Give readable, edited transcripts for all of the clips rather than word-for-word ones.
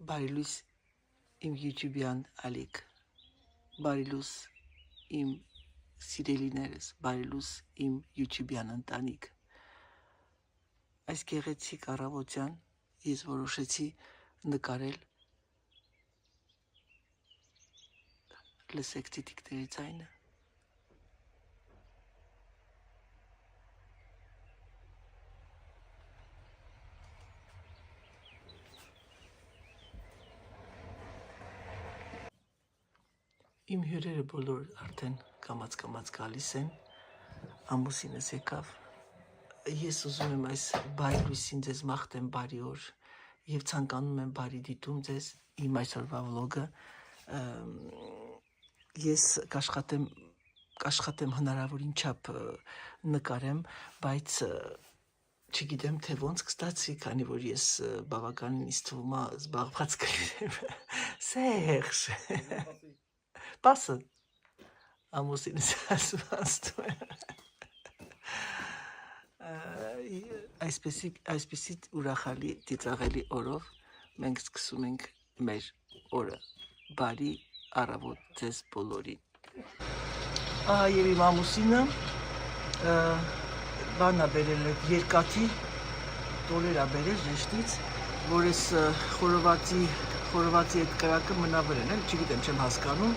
Բարիլույս իմ YouTube-յան ալիք, բարիլույս իմ սիրելիներս, բարիլույս իմ YouTube-յան ընտանիք։ Այս գեղեցիկ առավոտյան ես որոշեցի նկարել լսեք տիտիկների ձայնը։ Իմ հյուրերը բոլոր արդեն կամաց գալիս են, ամուսինս եկավ, ես ուզում եմ այս բարի լույսին ձեզ մաղթեմ բարի օր և ցանկանում եմ բարի դիտում ձեզ իմ այսօրվա վլոգը, ես կաշխատեմ հնարավորին չափ նկարեմ, բայց չգիտեմ թե ոնց կստացվի, քանի որ ես բավականին ինձ թվում է զբաղված կլինեմ, Սերժ Պասը, ամուսինս ասում է, այսպիսի ուրախալի ծիծաղելի օրով մենք սկսում ենք մեր օրը, բարի առավոտ ձեզ բոլորին։ Ահա և իմ ամուսինը բանա բերել է երկաթի, տոլերա բերել ժեշտից, որ ես խորովածի հետ կրակը մնավրեն են, չգիտեմ չեմ հասկանում,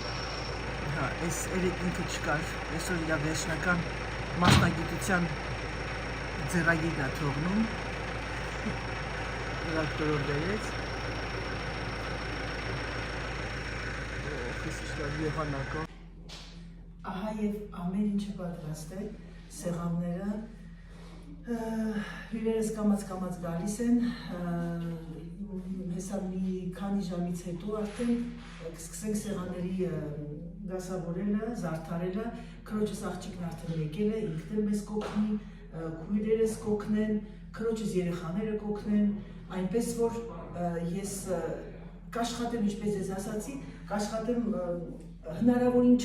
այս երեկ ինքը չկար, այսօր իրա վերջնական մասնագիտության ձեռագիրն է թողնում, տրակտորով բերեց, ահա և ամեն ինչը պատրաստ է, սեղանները, հյուրերս կամաց գալիս են, հեսա մի քանի ժամից հետո արդեն կսկսենք սեղանների դասավորելը, զարդարելը, քրոջս աղջիկն արդեն եկել է, ինքն էլ մեզ կօգնի, քույրերս կօգնեն, քրոջս երեխաները կօգնեն, այնպես որ ես կաշխատեմ, ինչպես ես ասացի, կաշխատեմ հնարավորին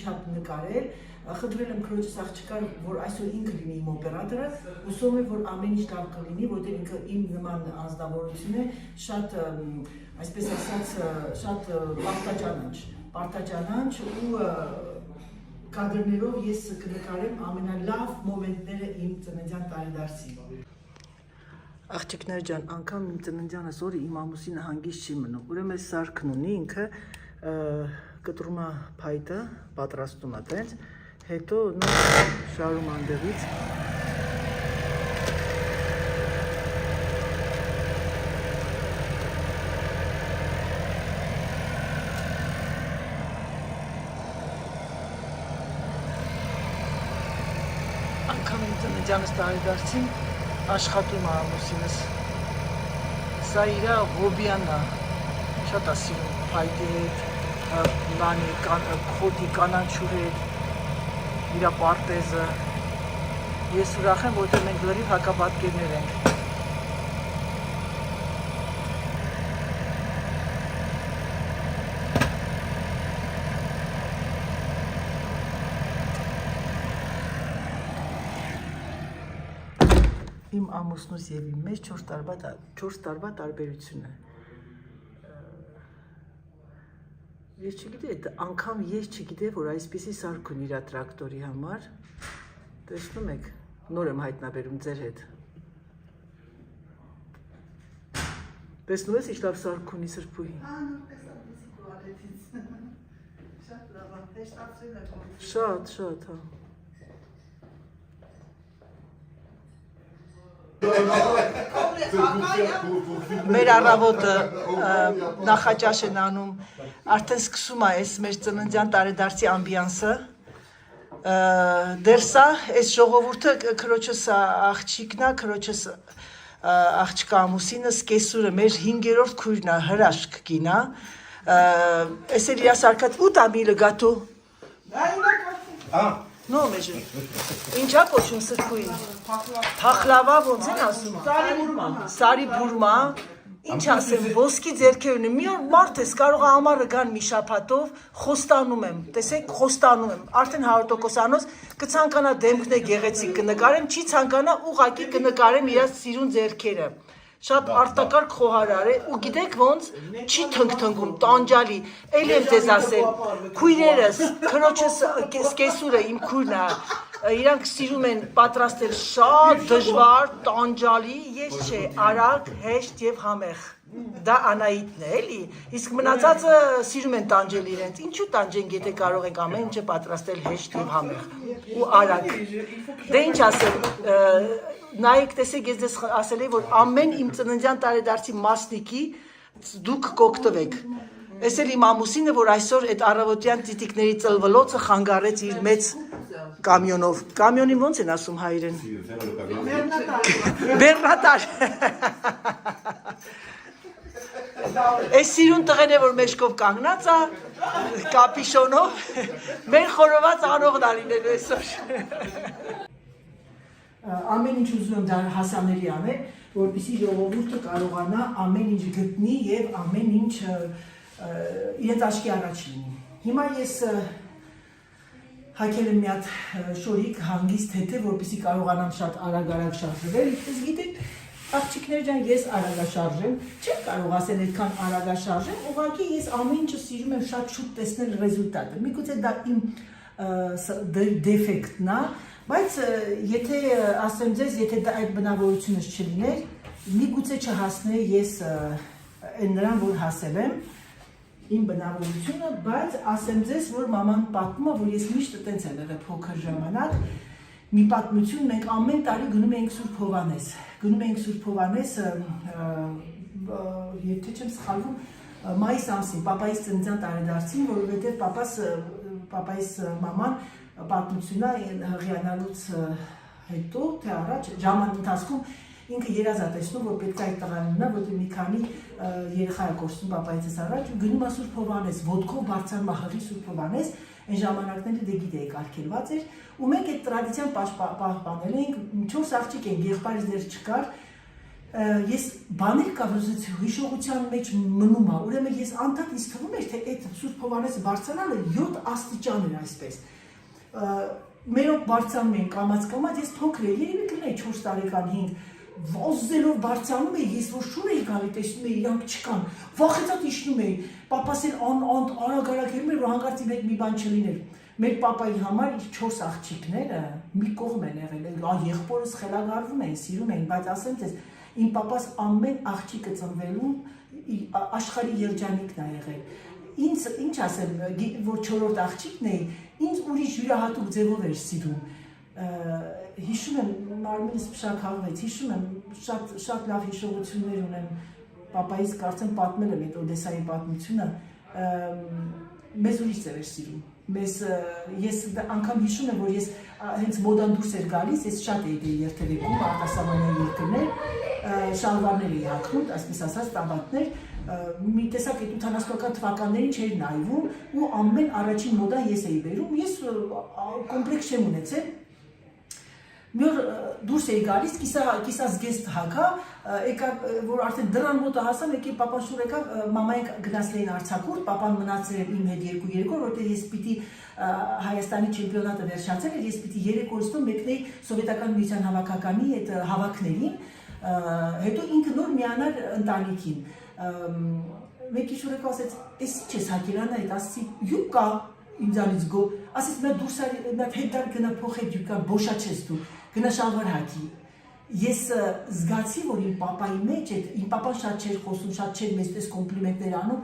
չափ նկարել, խնդրել եմ քրոջս աղջկան, որ այսօր ինքը լինի իմ օպերատորը, հուսով եմ, որ ամեն ինչ լավ կլինի, որտեղ ինքը իմ նման անձնավորություն է, շատ, այսպես ասած, շատ պարտաճանանչ ու կադրներով ես կնկարեմ ամենալավ մոմենտները իմ ծննդյան տարեդարձի։ Աղջիկներ ջան, անգամ իմ ծննդյանս օրը իմ ամուսինը հանգիստ չի մնում, ուրեմն սարքն ունի ինքը, կտրում է փայտը, պատրաստում է տենց, հետո շարում անդեղից, անգամ իմ ծննդյանս տարեդարձին աշխատում է ամուսինս, սա իրա հոբիան է, շատ է սիրում փայտի հետ, խոտի կանաչուր հետ, իրա պարտեզը, ես ուրախ եմ, որտեղ մենք լրիվ հակապատկերներ ենք։ Իմ ամուսնուս և իմ մեջ 4 տարվա տարբերություն է։ Ես չգիտեմ, անգամ ես չգիտեմ, որ այսպիսի սարք ունի իրա տրակտորի համար, տեսնում եք, նոր եմ հայտնաբերում ձեր հետ։ Տեսնում ես, ինչ լավ սարք ունի սրբուհի։ Շատ, հա։ Մեր առավոտը նախաճաշ են անում, արդեն սկսում է այս մեր ծննդյան տարեդարձի ամբիանսը, դեր սա, այս ժողովուրդը քրոջս աղջիկն է, քրոջս աղջկա ամուսինս, կեսուրը, մեր 5-րդ քույրն է, հրաշք կին է, այս էլ իրա սարկած, ուտ ամիլը գատու։ No, մեջը, ինչա կոչում սրբույին, պախլավա ոնց են ասում, սարի բուրմա, ինչ ասեմ, ոսկի ձերքերուն եմ, մի օր մարդ ես կարող ամարը գան մի շապատով, խոստանում եմ, տեսեք, խոստանում եմ, արդեն 100% անոց, կցանկանա դեմքն է գեղեցիկ կնկարեմ, չի ցանկանա ուղակի կնկարեմ իրաց սիրուն ձերքերը, Շատ արտակարգ խոհարար է ու գիտեք ոնց չի թնգթնգում տանջալի էլ եմ ձեզ ասել քույրերս քրոջս կեսուրը իմ քույրն է իրանք սիրում են պատրաստել շատ դժվար տանջալի ես չէ արագ հեշտ եւ համեղ դա Անահիտն է էլի իսկ մնացածը սիրում են տանջել իրենց ինչու տանջենք եթե կարող ենք ամեն ինչը պատրաստել հեշտ եւ համեղ ու արագ դե ինչ ասեմ նայեք տեսեք ես դες ասել եմ որ ամեն իմ ծննդյան տարեդարձի մասնիկի դուք կօգտվեք Ես էլ իմ ամուսինը որ այսօր այդ առավոտյան ծիտիկների ծլվլոցը խանգարեց իր մեծ կամիոնով կամիոնին ոնց են ասում հայերեն Բեռնատար Այս սիրուն տղեն է որ մեջքով կանգնած է կապիշոնով մեր խորոված անողն ալինելու այսօր Ամեն ինչ ուզում եմ դա հասանելի անել, որպեսզի ժողովուրդը կարողանա ամեն ինչ գտնի եւ ամեն ինչ իրենց աչքի առաջ լինի։ Հիմա ես հագել եմ մի հատ շորիկ հանգիստ հետը, որպեսզի կարողանամ շատ արագ շարժվել։ Իսկ գիտեք, աղջիկներ ջան, ես արագաշարժ եմ, չեմ կարող ասել այդքան արագաշարժ եմ, ուղղակի ես ամեն ինչը սիրում եմ շատ շուտ տեսնել ռեզուլտատը։ Միգուցե դա իմ դեֆեկտն է Բայց եթե ասեմ ձեզ, եթե դա այդ բնավորությունս չլիներ, միգուցե չհասներ ես այն նրան, որ հասել եմ, իմ բնավորությունը, բայց ասեմ ձեզ, որ մաման պատմում է, որ ես միշտ տենց եմ եղել փոքր ժամանակ, մի պատմություն մենք ամեն տարի գնում էինք Սուրբ Հովհաննես, գնում էինք Սուրբ Հովհաննես, եթե չեմ սխալվում, մայիս ամսին, պապայիս ծննդյան տարեդարձին, որովհետև պապայիս մաման պատմությունն է հղիանալուց հետո, թե առաջ, ժամանակ ընթացքում ինքը երազ է տեսնում, որ պետք է այդ տղանունն է, որտեղ մի քանի երեխա է կորցնում պապայիցս առաջ, ու գնում է Սուրբ Հովհաննես, ոտքով բարձրանում հղի Սուրբ Հովհաննես, այն ժամանակները դե գիտեիք արգելված էր, ու մենք այդ տրադիցիան պահպանել էինք, 4 աղջիկ էինք, եղբայրս դեռ չկար, ես բաներ կա, որ հիշողության մեջ մնում է, ուրեմն ես անդադ ինձ թվում էր, թե այդ Սուրբ Հովհաննեսը բարձրանալը 7 աստիճան էր այսպես Մերոք բարձանում էին կամաց, ես փոքր էի, երևի կլինեի 4 տարեկան 5 վազելով բարձանում էի, ես որ շուր էի գալի, տեսնում էի, իրանք չկան, վախեցած իջնում էի, պապաս էլ արագ երում էր, որ հանկարծ իմ հետ մի բան չլիներ։ Մեր պապայի համար իր 4 աղջիկները մի կողմ են եղել, եղբորս խելագարվում էին, սիրում էին, բայց ասեմ ձեզ, իմ պապաս ամեն աղջիկը ծնվելու աշխարհի երջանիկն է եղել։ Ինչ ասեմ, որ 4-րդ աղջիկն էի, ինձ ուրիշ յուրահատուկ ձևով էր սիրում։ Հիշում եմ, մարմինս փշաքաղվեց, հիշում եմ, շատ լավ հիշողություններ ունեմ, պապայիս կարծեմ պատմել եմ այդ Օդեսայի պատմությունը, մեզ ուրիշ ձև էր սիրում։ Ես անգամ հիշում եմ, որ ես հենց մոդան դուրս էր գալիս, ես շատ էի երթևեկում, արտասահմանյան երկրներ, շալվարներ էի հագնում, այսպես ասած տաբատներ, մի տեսակ այդ 80-ական թվականներին չէր նայվում ու ամեն առաջին մոդան ես էի բերում, ես կոմպլեքս չեմ ունեցել, մի օր դուրս էի գալիս, կիսազգեստ հագա, որ արդեն դրան մոտը հասամ, եկի պապան շուր եկավ, մամային գնացել էին արձակուրդ, պապան մնացել էր իմ հետ 2 օր, որտեղ ես պիտի Հայաստանի չեմպիոնատը վերջացել էր, ես պիտի 3 օրստում մեկնեի Սովետական միության հավաքականի այդ հավաքներին, հետո ինքը նոր միանար ընտանիքին Մեկի շուր եկավ ասեց, «Էս ինչ ես հագել Անահիտ», ասեցի, «Յուկ կա ինձանից գո», ասեց, «Նա դուրս արի, նա հետար գնա փոխեց յուկա, բոշաչես դու, գնա շալվար հագի»։ Ես զգացի, որ իմ պապայի մեջ, իմ պապան շատ չէր խոսում, շատ չէր մեզ պես կոմպլիմենտներ անում,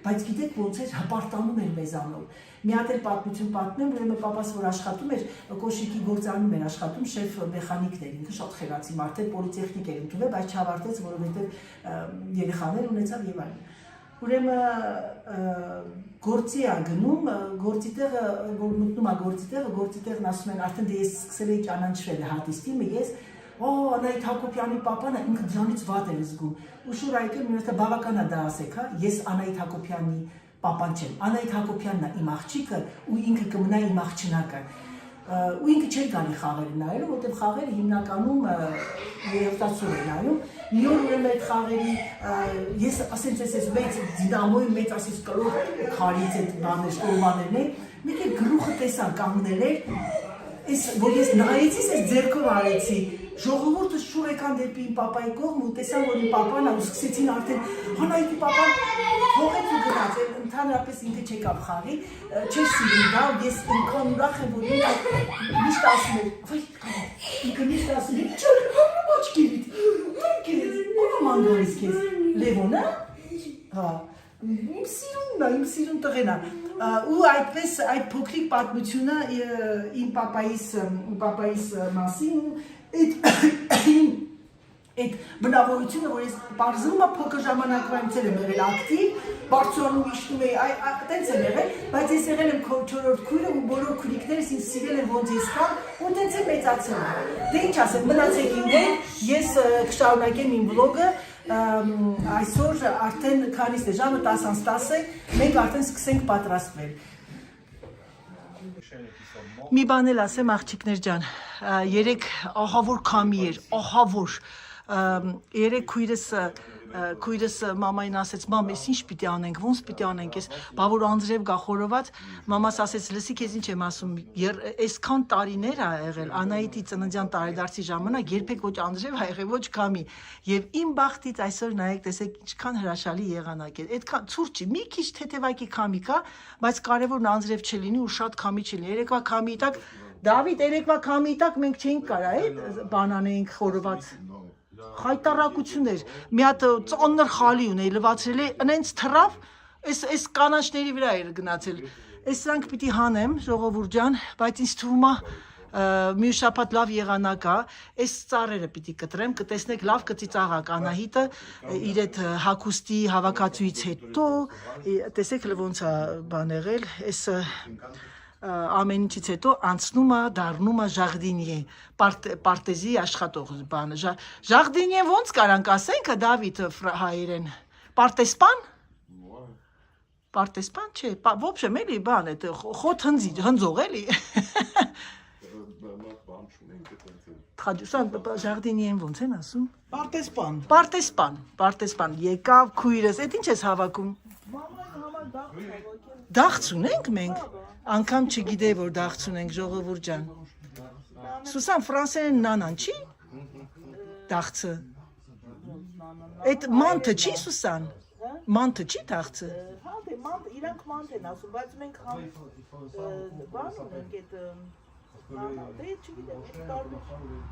բայց գիտեք ոնց էր հպարտանում էր մեզանով։ Մի հատ էլ պատմություն պատմեմ, ուրեմն պապաս որ աշխատում էր, կոշիկի գործանում էր աշխատում, շեֆ մեխանիկն էր, ինքը շատ խելացի մարդ էր, պոլիտեխնիկ էր ընդունել, բայց չավարտեց, որովհետև երեխաներ ունեցավ եւ այլն։ Ուրեմն գործի է գնում, գործի տեղը, որ մտնում է գործի տեղն ասում են, արդեն դե ես սկսել էի ճանաչվել հատիստիմը, ես Անահիտ Հակոբյանի պապան ինքը դրանից վատ էր զգում։ Ու շուր այդքան մի հատ բավական է դա ասեք, հա, ես Անահիտ Հակոբյանի պապան չեմ։ Անահիտ Հակոբյանն է իմ աղջիկը ու ինքը կմնա իմ աղջնակը։ Ու ինքը չէր գալի խաղերը նայելու, որտեղ խաղերը հիմնականում երիտասարդ են նայում։ Մի օր ուրեմն այդ խաղերի ես ասեմ ես մեծ դինամոյի մեծ ասես կլոր քարից այդ բաներ, ստորմաներն են։ Մի քիչ գլուխը տեսա կանգնել էր որ ես նայեցի, ես ձեռքով արեցի, ժողովուրդը շուռ եկան դեպի իմ պապայի կողմ ու տեսան, որ իմ պապան ու սկսեցին արդեն Անահիտի պապան թողեց ու գնաց, ընդհանրապես ինքը չեկավ խաղի, չէր սիրում դա, ես ինքան ուրախ եմ, որ միշտ ասում էր, ինքը միշտ ասում էր, չոր աչքերիդ, ո՞ր մանգորից քեզ, Լևոնը, հա, իմ սիրուն տղեն է, ու այդպես այդ փոքրիկ պատմությունը իմ պապայիս մասին ու այդ բնավորությունը, որ ես պարզվում է փոքր ժամանակվանից եմ եղել ակտիվ, բարձրանում իշտում էի, տենց եմ եղել, բայց ես եղել եմ չորրորդ քույրը ու բոլոր քույրիկներս ինձ սիրել են ոնց ես կան ու տենց եմ մեծացել։ Դե ինչ ասեմ, մնացեք իմ հետ, ես կշարունակեմ իմ վլոգը, այսօր արդեն քանիստ է ժամը 10:10 է, մենք արդեն սկսենք պատրաստվել։ Մի բան էլ ասեմ աղջիկներ ջան, երեք ահավոր քամի էր, ահավոր, երեք քույրս մամային ասեց, մամ, ես ինչ պիտի անենք, ոնց պիտի անենք, ես բա որ անձրև գա խորոված, մամաս ասեց, լսի քեզ ինչ եմ ասում, այսքան տարիներ ա եղել, Անահիտի ծննդյան տարեդարձի ժամանակ երբեք ոչ անձրև ա եղել, ոչ քամի, եւ իմ բախտից այսօր նայեք, տեսեք ինչքան հրաշալի եղանակ է, այդքան ցուրտ չի, մի քիչ թեթևակի քամի կա, բայց կարևորն անձրև չլինի ու շատ քամի չլինի, երեկվա քամի տակ, Դավիթ, երեկվա քամի տակ մենք չէինք կարա, բան անեինք խորոված Խայտարակություն էր, մի հատ ծանր խալի ունեի լվացրել է, ընենց թռավ, այս կանաչների վրա էր գնացել, այս սրանք պիտի հանեմ, ժողովուրդ ջան, բայց ինձ թվում է մի շաբաթ լավ եղանակ է, այս ծառերը պիտի կտրեմ, կտեսնեք լավ կծիծաղակ Անահիտը, իր այդ հագուստի հավաքածուից հետո, տեսեք ոնց է բան եղել, այս ամեն ինչից հետո անցնում է, դառնում է ժարդինիե, պարտեզի աշխատող բանը, ժարդինիե ոնց կարանք ասենք, Դավիթ հայերեն, պարտեսպան, չէ, ոբշեմ էլի բան, խոտ հնձող էլի, ժարդինիեն ոնց են ասում, պարտեսպան, եկավ քույրս, էդ ինչ ես հավաքում, դաղց ունենք մենք, անգամ չգիտե որ դաղց ունենք ժողովուրդ ջան, Սուսան ֆրանսերեն նանան չի, դաղցը, այդ մանթը չի Սուսան, մանթը չի դաղցը, իրանք մանթ են ասում, բայց մենք բան ունենք այդ Դե չգիտեմ,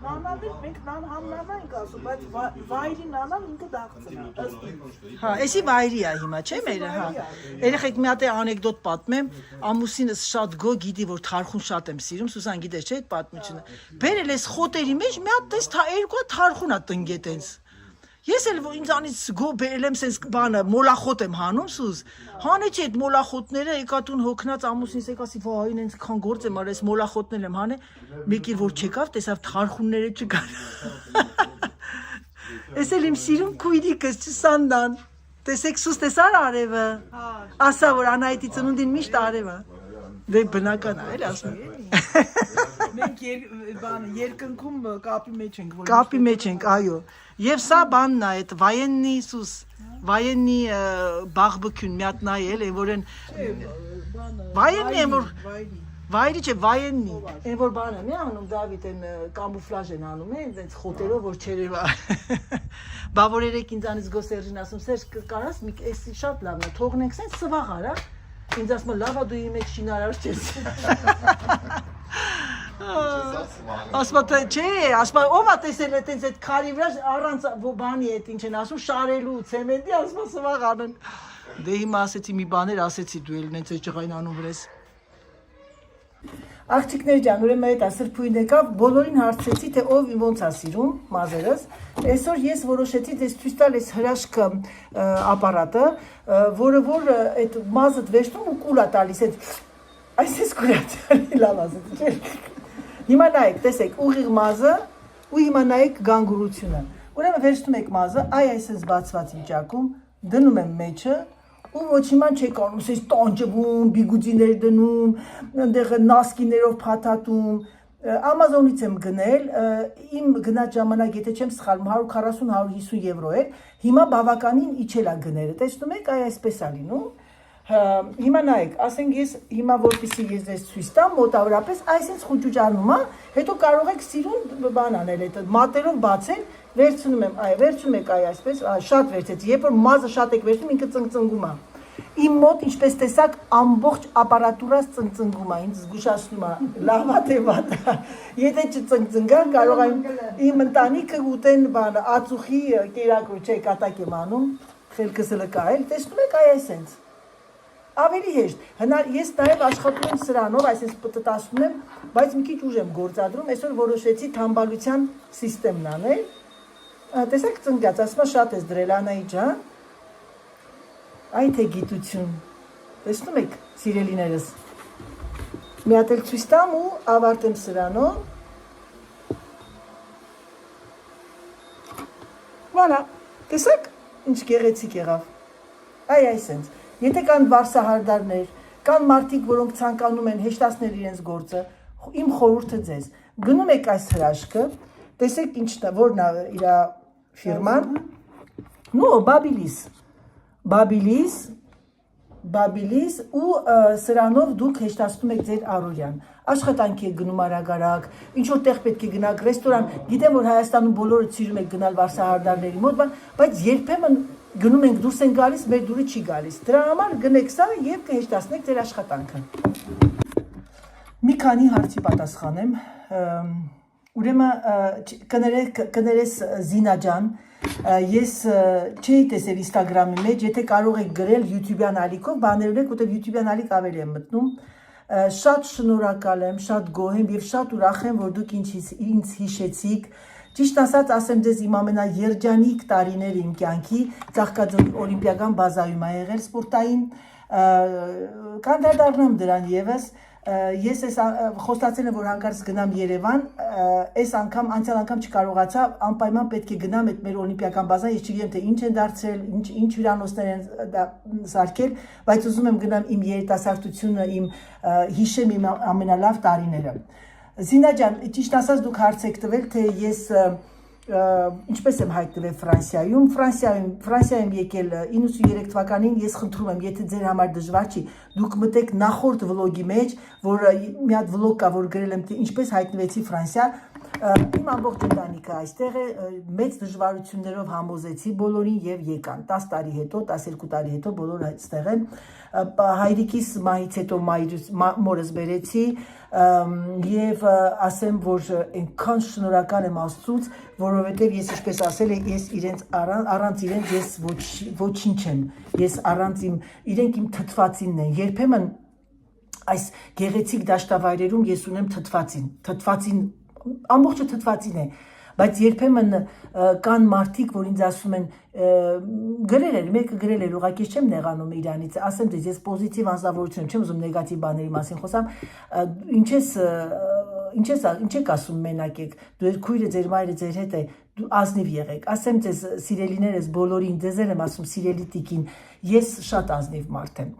նանաներ մենք նանա ենք ասում, բայց վայրի նանան ինքը դաղցն է։ Հա, էսի վայրի է հիմա, չէ՞ մերը, հա։ Երեխեք մի հատ անեկդոտ պատմեմ, ամուսինս շատ գո գիտի, որ թարխուն շատ եմ սիրում, Սուսան գիտես չէ՞ այդ պատմությունը։ Բերել ես խոտերի մեջ մի հատ տես երկու թարխուն է տնգետ էնց։ Ես էլ ինձանից գո բերել եմ սենց բանը, մոլախոտ եմ հանում Սուզ, հանեցի այդ մոլախոտները, եկա տուն հոգնած ամուսինս եկասի, վայ, ինձ քան գործ եմ արել, այս մոլախոտներն եմ հանել, մեկ էլ որ չեկավ, տեսավ թարխունները չկան։ Ես էլ իմ սիրուն քույրիկս Սանդան, տեսեք Սուզ տեսար արևը, ասա որ Անահիտի ծնունդին միշտ արև է, դե բնական է, էլ ասում Մենք երկնքում կապի մեջ ենք, այո, և սա բանն է, այդ վայեննի Սուս, վայեննի բաղբկյուն մի հատ նայել, որ են, վայեննի են որ, վայրի չէ, վայեննի, են որ բան եմ, անում Դավիթ են կամուֆլաժ են անում, այնց խոտերով, որ չերևա, բա որ երեք ինձանից գո Սերժին ասում, Սերժ կարաս, էսի շատ լավն է, թողնենք սենց սվաղ արա, ինձ ասում լավա դու իմ մեջ շինարար չես։ Ասма չէ, ասма ով է տեսել այտենց այդ քարի վրա առանց բանի այդ ինչ են ասում շարելու ցեմենտի ասма սվաղ անեն։ Դե հիմա ասեցի մի բաներ ասեցի դու էլ նենց այդ ջղային անում վրես։ Աղջիկներ ջան, ուրեմն այդ սրբույն եկավ, բոլորին հարցրեցի թե ով ոնց է սիրում մազերս։ Այսօր ես որոշեցի դες ցույց տալ այս հրաշք ապարատը, որը որ այդ մազը վերցնում ու կուլ է տալիս այդ այսպես կուլ է տալի լավ ասեցի, չէ՞։ Հիմա նայեք, տեսեք, ուղիղ մազը ու հիմա նայեք գանգուրությունը։ Ուրեմն վերցնում եք մազը, այսպես բացված վիճակում, դնում եմ մեջը ու ոչ հիմա չեք անում, ասես տանջվում, բիգուդիներ դնում, այնտեղ նասկիներով փաթաթում, Ամազոնից եմ գնել, իմ գնաց ժամանակ, եթե չեմ սխալվում, 140-150 եվրո էր, հիմա բավականին իջել է գները, տեսնում եք, այսպես է լինում, Հիմա նայեք, ասենք ես հիմա որպեսզի ես ձեզ ցույց տամ մոտավորապես այսպես խուճուճանում է, հետո կարող եք սիրուն բան անել, այդ մատերով բացել, վերցնում եմ, վերցնում եք այսպես, շատ վերցեցի, երբ որ մազը շատ եք վերցնում, ինքը ծնգծնգում է։ Իմ մոտ ինչպես տեսակ ամբողջ ապարատուրաս ծնգծնգում է, ինձ զգուշացնում է, լավ է թե վատ է։ Եթե չծնգծնգա, կարող եմ իմ ընտանիքը ուտեն բան, ածուխի կերակրու, չէ, կատակ եմ անում, խելքս լկայել, տեսնում եք այսպես։ Ավելի հեշտ։ Ես նաև աշխատում եմ սրանով, այսպես պտտացնում եմ, բայց մի քիչ ուժ եմ գործադրում, այսօր որոշեցի թամբալության սիստեմն անել։ Տեսեք ծնգած, ասма շատ ես դրել Անայի ջան։ Այ թե գիտություն։ Տեսնում եք, սիրելիներս։ Մի հատ էլ ցույց տամ ու ավարտեմ սրանով։ Voilà, տեսեք, ինչ գեղեցիկ եղավ։ Այ այսպես։ Եթե կան վարսահարդարներ, կան մարդիկ, որոնք ցանկանում են հեշտացնել իրենց գործը, իմ խորհուրդը ձեզ։ Գնում եք այս հրաշքը, տեսեք ինչն է, որն է իր ֆիրման։ Նո, Բաբիլիս ու սրանով դուք հեշտացնում եք ձեր առօրյան։ Աշխատանքի եք գնում արագ, ինչ որ տեղ պետք է գնաք, ռեստորան, գիտեմ որ Հայաստանում բոլորը սիրում եք գնալ վարսահարդարների մոտ, բայց երբեմն գնում ենք դուրս են գալիս, մեր դուրը չի գալիս։ Դրա համար գնեք սա եւ կհեշտացնեք ձեր աշխատանքը։ Մի քանի հարցի պատասխանեմ։ Ուրեմն կներես Զինա ջան, ես չէի տեսել Instagram-ի մեջ, եթե կարող եք գրել YouTube-յան ալիքով, բաներով եք, որտեղ YouTube-յան ալիք ավելի եմ մտնում։ Շատ շնորհակալ եմ, շատ գոհ եմ եւ շատ ուրախ եմ, որ դուք ինձ հիշեցիք։ Ճիշտ ասած, ասեմ ձեզ իմ ամենաերջանիկ տարիները իմ կյանքի, Ծաղկաձորի օլիմպիական բազայում ա եղել սպորտային, կանդրադառնամ դրան եւս, ես խոստացել եմ, որ հանկարծ գնամ Երևան, այս անգամ, անցյալ անգամ չկարողացա, անպայման պետք է գնամ այդ մեր օլիմպիական բազան, ես չգիտեմ թե ինչ են դարձրել, ինչ հյուրանոցներ են սարքել, բայց ուզում եմ գնամ իմ երիտասարդությունը, հիշեմ իմ ամենալավ տարիները։ Զինա ջան, ճիշտ ասած դուք հարց եք տվել, թե ես ինչպես եմ հայտնվել Ֆրանսիայում եկել 93 թվականին, ես խնդրում եմ, եթե ձեր համար դժվար չի, դուք մտեք նախորդ վլոգի մեջ, որ մի հատ վլոգ կա, որ գրել եմ, թե ինչպես հայտնվեցի Ֆրանսիա, իմ ամբողջ ընտանիքը այստեղ է, մեծ դժվարություններով համոզեցի բոլորին եւ եկան, 10 տարի հետո, 12 տարի հետո բոլորը այստեղ են, հայրիկիս մահից հետո մորս բերեցի եւ ասեմ, որ այնքան շնորհակալ եմ Աստծուց, որովհետեւ ես ինչպես ասել եմ, ես իրենց առանց իրենց ես ոչինչ եմ, ես առանց իրենք իմ թթվածինն են, երբեմն այս գեղեցիկ դաշտավայրերում ես ունեմ թթվածին, ամբողջը թթվածին է, բայց երբեմն կան մարդիկ, որ ինձ ասում են, գրել էր, մեկը գրել էր, ուղղակի չեմ նեղանում իրանից, ասեմ ձեզ, ես պոզիտիվ անձնավորություն եմ, չեմ ուզում նեգատիվ բաների մասին խոսամ, ինչ եք ասում մենակ եք, դու քույրը ձեր մայրը ձեր հետ է, դու ազնիվ եղեք, ասեմ ձեզ սիրելիներս բոլորին, ձեզ եմ ասում սիրելի տիկին, ես շատ ազնիվ մարդ եմ,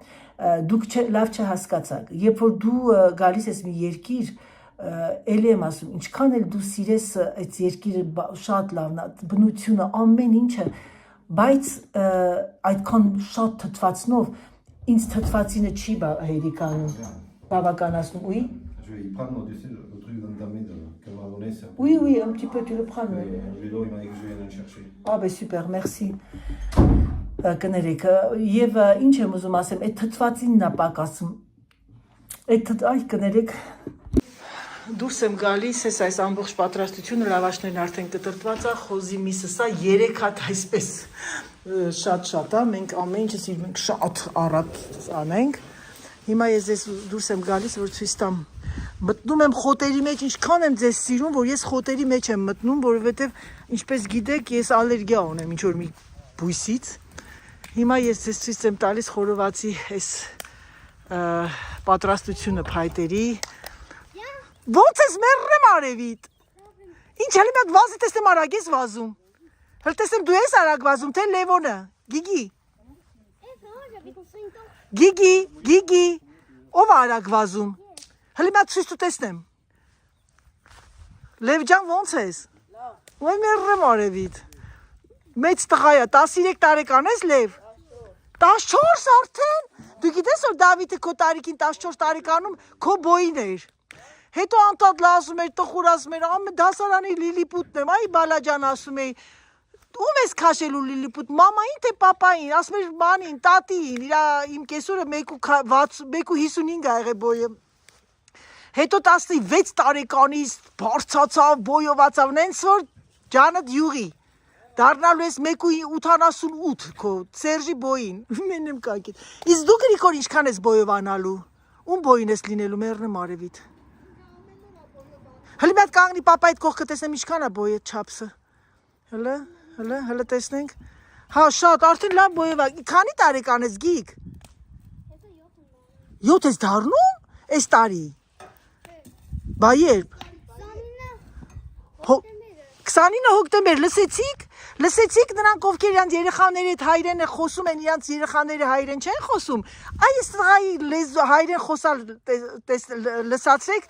դուք լավ չհասկացաք, երբ որ դու գալիս ես մի երկիր, էլի եմ ասում, ինչքան էլ դու սիրես այդ երկիրը շատ լավն է, բնությունը, ամեն ինչը, բայց այդքան շատ թթվածնով ինձ թթվածինը չի հերիկանում, բավականացնում, oui? Je vais y prendre, tu sais, le truc d'entamer de Camerounais. Oui, un petit peu, tu le prends. Le vélo, il m'a dit que je viens le chercher. Ah, ben super, merci. Կներեք, եւ ինչ եմ ուզում ասեմ, այդ թթվածինն է պակասում, այ կներեք, դուրս եմ գալիս, այս ամբողջ պատրաստությունը, լավաշներն արդեն կտրտված է, խոզի միսը սա 3 հատ այսպես շատ է, մենք ամեն ինչը սիրում ենք շատ առատ անենք, հիմա ես ես դուրս եմ գալիս, որ ցույց տամ, մտնում եմ խոտերի մեջ, ինչքան եմ ձեզ սիրում, որ ես խոտերի մեջ եմ մտնում, որովհետև ինչպես գիտեք, ես ալերգիա ունեմ ինչ-որ մի բույսից, հիմա ես ձեզ ցույց եմ տալիս խորովածի այս պատրաստությունը փայտերի, ոնց ես մեռրեմ արևիտ, ինչ հելի մի հատ վազի տեսնեմ արագ ես վազում, հել տեսնեմ դու ես արագ վազում, թե Լևոնը, Գիգի, ով արագ վազում, հելի մի հատ ցույց տու տեսնեմ, Լև ջան ոնց ես, ոյ մեռրեմ արևիտ, մեծ տղա է, 13 տարեկան ես Լև, 14 արդեն, Դու գիտես որ Դավիթը քո տարիքին 14 տարեկանում քո բոյին էր։ Հետո անդադ լազում էր, տխուր ասում էր, ամեն դասարանի Լիլիպուտն եմ, այ բալաջան ասում էի։ Ում ես քաշելու Լիլիպուտ, մամային թե պապային, ասում էր մանին, տատին, իմ կեսուրը 1.55 ա եղել բոյը։ Հետո 16 տարեկանից բարձացավ, բոյովացավ, նենց որ ջանդ յուղի։ Դառնալու ես 1.88 քո Սերժի բոյին։ Մեն եմ կակիտ։ Իսկ դու Գրիգոր ինչքան ես բոյովանալու։ Ում բոյին ես լինելու մեռնեմ արևիտ։ Հələ մի հատ կանգնի պապայիդ կողքը տեսնեմ ինչքան է բոյը չափսը։ Հələ տեսնենք։ Հա շատ արդեն լավ բոյով է։ Քանի տարեկան ես Գիկ։ 7 ես դառնում։ Այս տարի։ Բա երբ։ 29 հոկտեմբեր լսեցիք նրանք ովքեր իրանց երեխաների հետ հայրեն է խոսում են իրանց երեխաները հայրեն չեն խոսում այս տղայի լեզու հայրեն խոսալ լսացրեք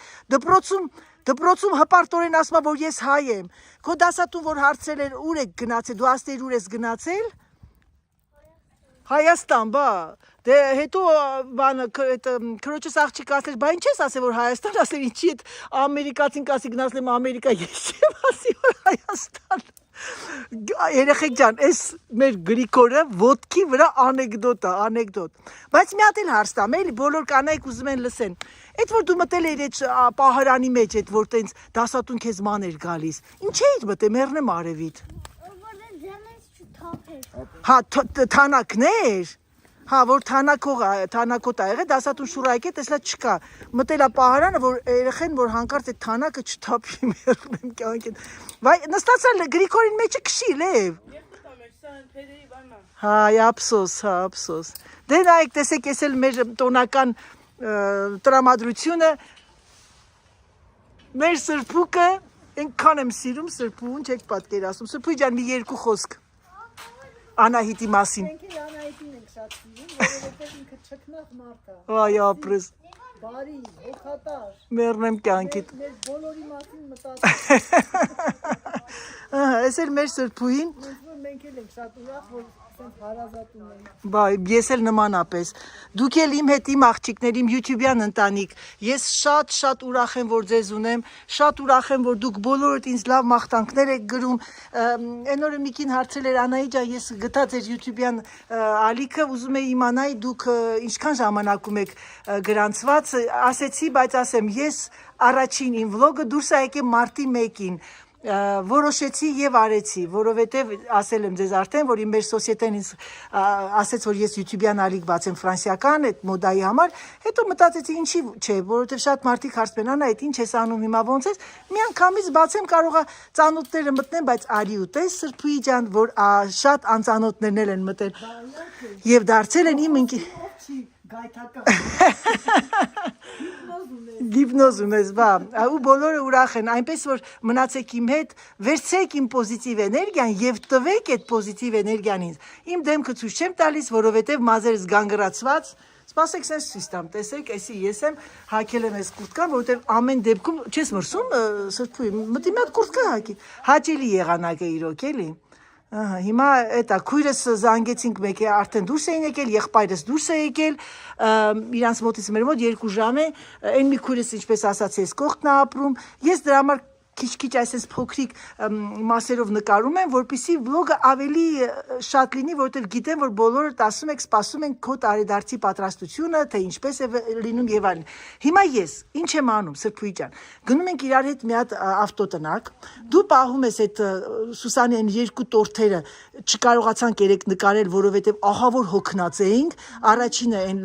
դպրոցում հպարտորեն ասում է որ ես հայ եմ քո դասատուն որ հարցրել էր ուր եք գնացել դու ասել ուր ես գնացել Հայաստան բա դե հետո բանը քրոջս աղջիկ ասել բա ինչ ես ասել որ Հայաստան ասել ինչի այդ ամերիկացին կասի գնացել եմ Ամերիկա ես չեմ ասի որ Հայաստան Երեխեք ջան, այս մեր Գրիգորը ոտքի վրա անեկդոտ Բայց մի հատ էլ հարց տամ, էլի բոլոր կանայք ուզում են լսեն Այդ որ դու մտել էիր այդ պահարանի մեջ, այդ որ տենց դասատուն քեզ ման էր գալիս Ինչ էիր մտել, մեռնեմ արևիտ Հա, թանակներ Հա, որ թանակոտ ա եղել, դասատուն շուրայք է, տեսլա չկա Մտել ա պահարանը, որ երեխեն, որ հանկարծ այդ թանակը չթափի մեռնեմ կյանքեն Վայ, նստացալ Գրիգորին մեջը քշի, լև Հա, ափսոս Դե նայեք, տեսեք, ես էլ մեր տոնական տրամադրությունը Մեր սրբուկը, ենքան եմ սիրում սրբուն, չեք պատկերացնում Սրբույ ջան, մի երկու խոսք Անահիտի մասին Մենք էլ Անահիտին ենք շատ սիրում, որովհետև ինքը չքնաղ մարդ է Այ ապրես Բարի, հոգատար Մեռնեմ կյանքիդ Մեր բոլորի մասին մտածում Այս էլ մեր սրբուհին Մենք էլ ենք շատ ուրախ, որ հարազատում ենք Բայ, ես էլ նմանապես Դուք էլ իմ հետ իմ աղջիկներ, իմ YouTube-յան ընտանիք Ես շատ ուրախ եմ, որ ձեզ ունեմ Շատ ուրախ եմ, որ դուք բոլորդ ինձ լավ մաղթանքներ եք գրում Այն օրը Միկին հարցրել էր Անահի ջան, ես գտա ձեր YouTube-յան ալիքը Ուզում էի իմանալ դուք ինչքան ժամանակում եք գրանցված Ասեցի, բայց ասեմ, ես առաջին իմ վլոգը դուրս ա եկել մարտի 1-ին Որոշեցի եւ արեցի, որովհետեւ ասել եմ ձեզ արդեն, որ իմ մեր սոցիետեն ինձ ասեց, որ ես YouTube-յան ալիք բացեմ ֆրանսիական, այդ մոդայի համար, հետո մտածեցի ինչի չէ, որովհետեւ շատ մարդիկ հարցնում են, այդ ինչ ես անում հիմա ոնց ես, միանգամից բացեմ կարողա ծանոթները մտնեն, բայց արի ու տես Սրբուի ջան, որ շատ անծանոթներն են մտել եւ դարձել են իմ Գիպնոզ ունես, բա, ու բոլորը ուրախ են, այնպես որ մնացեք իմ հետ, վերցրեք իմ պոզիտիվ էներգիան եւ տվեք այդ պոզիտիվ էներգիան ինձ։ Իմ դեմքը ցույց չեմ տալիս, որովհետեւ մազերս գանգրացված, սպասեք sense ցույց տեսեք, էսի ես եմ հագել եմ այս կուրտկան, որովհետեւ ամեն դեպքում չես մրսում, Սրբուի, մտի մի հատ կուրտկա հագի։ Հաճելի եղանակ է իրոք էլի։ Հիմա էտա քույրս զանգեցինք մեկը արդեն դուրս էին եկել, եղբայրս դուրս է եկել, իրանց մոտից մեր մոտ 2 ժամ է, այն մի քույրս ինչպես ասած ես կողքն է ապրում, ես դրա համար քիչ այսպես փոքրիկ մասերով նկարում եմ, որպեսզի վլոգը ավելի շատ լինի, որովհետև գիտեմ, որ բոլորը ասում եք, սպասում են քո տարեդարձի պատրաստությունը, թե ինչպես է լինում եւ այլն։ Հիմա ես ինչ եմ անում, Սրբուի ջան։ Գնում ենք իրար հետ մի հատ ավտոտնակ, դու պահում ես այդ Սուսանի այն 2 տորթերը, չկարողացանք երեք նկարել, որովհետև ահա որ հոգնած էինք, առաջինը այն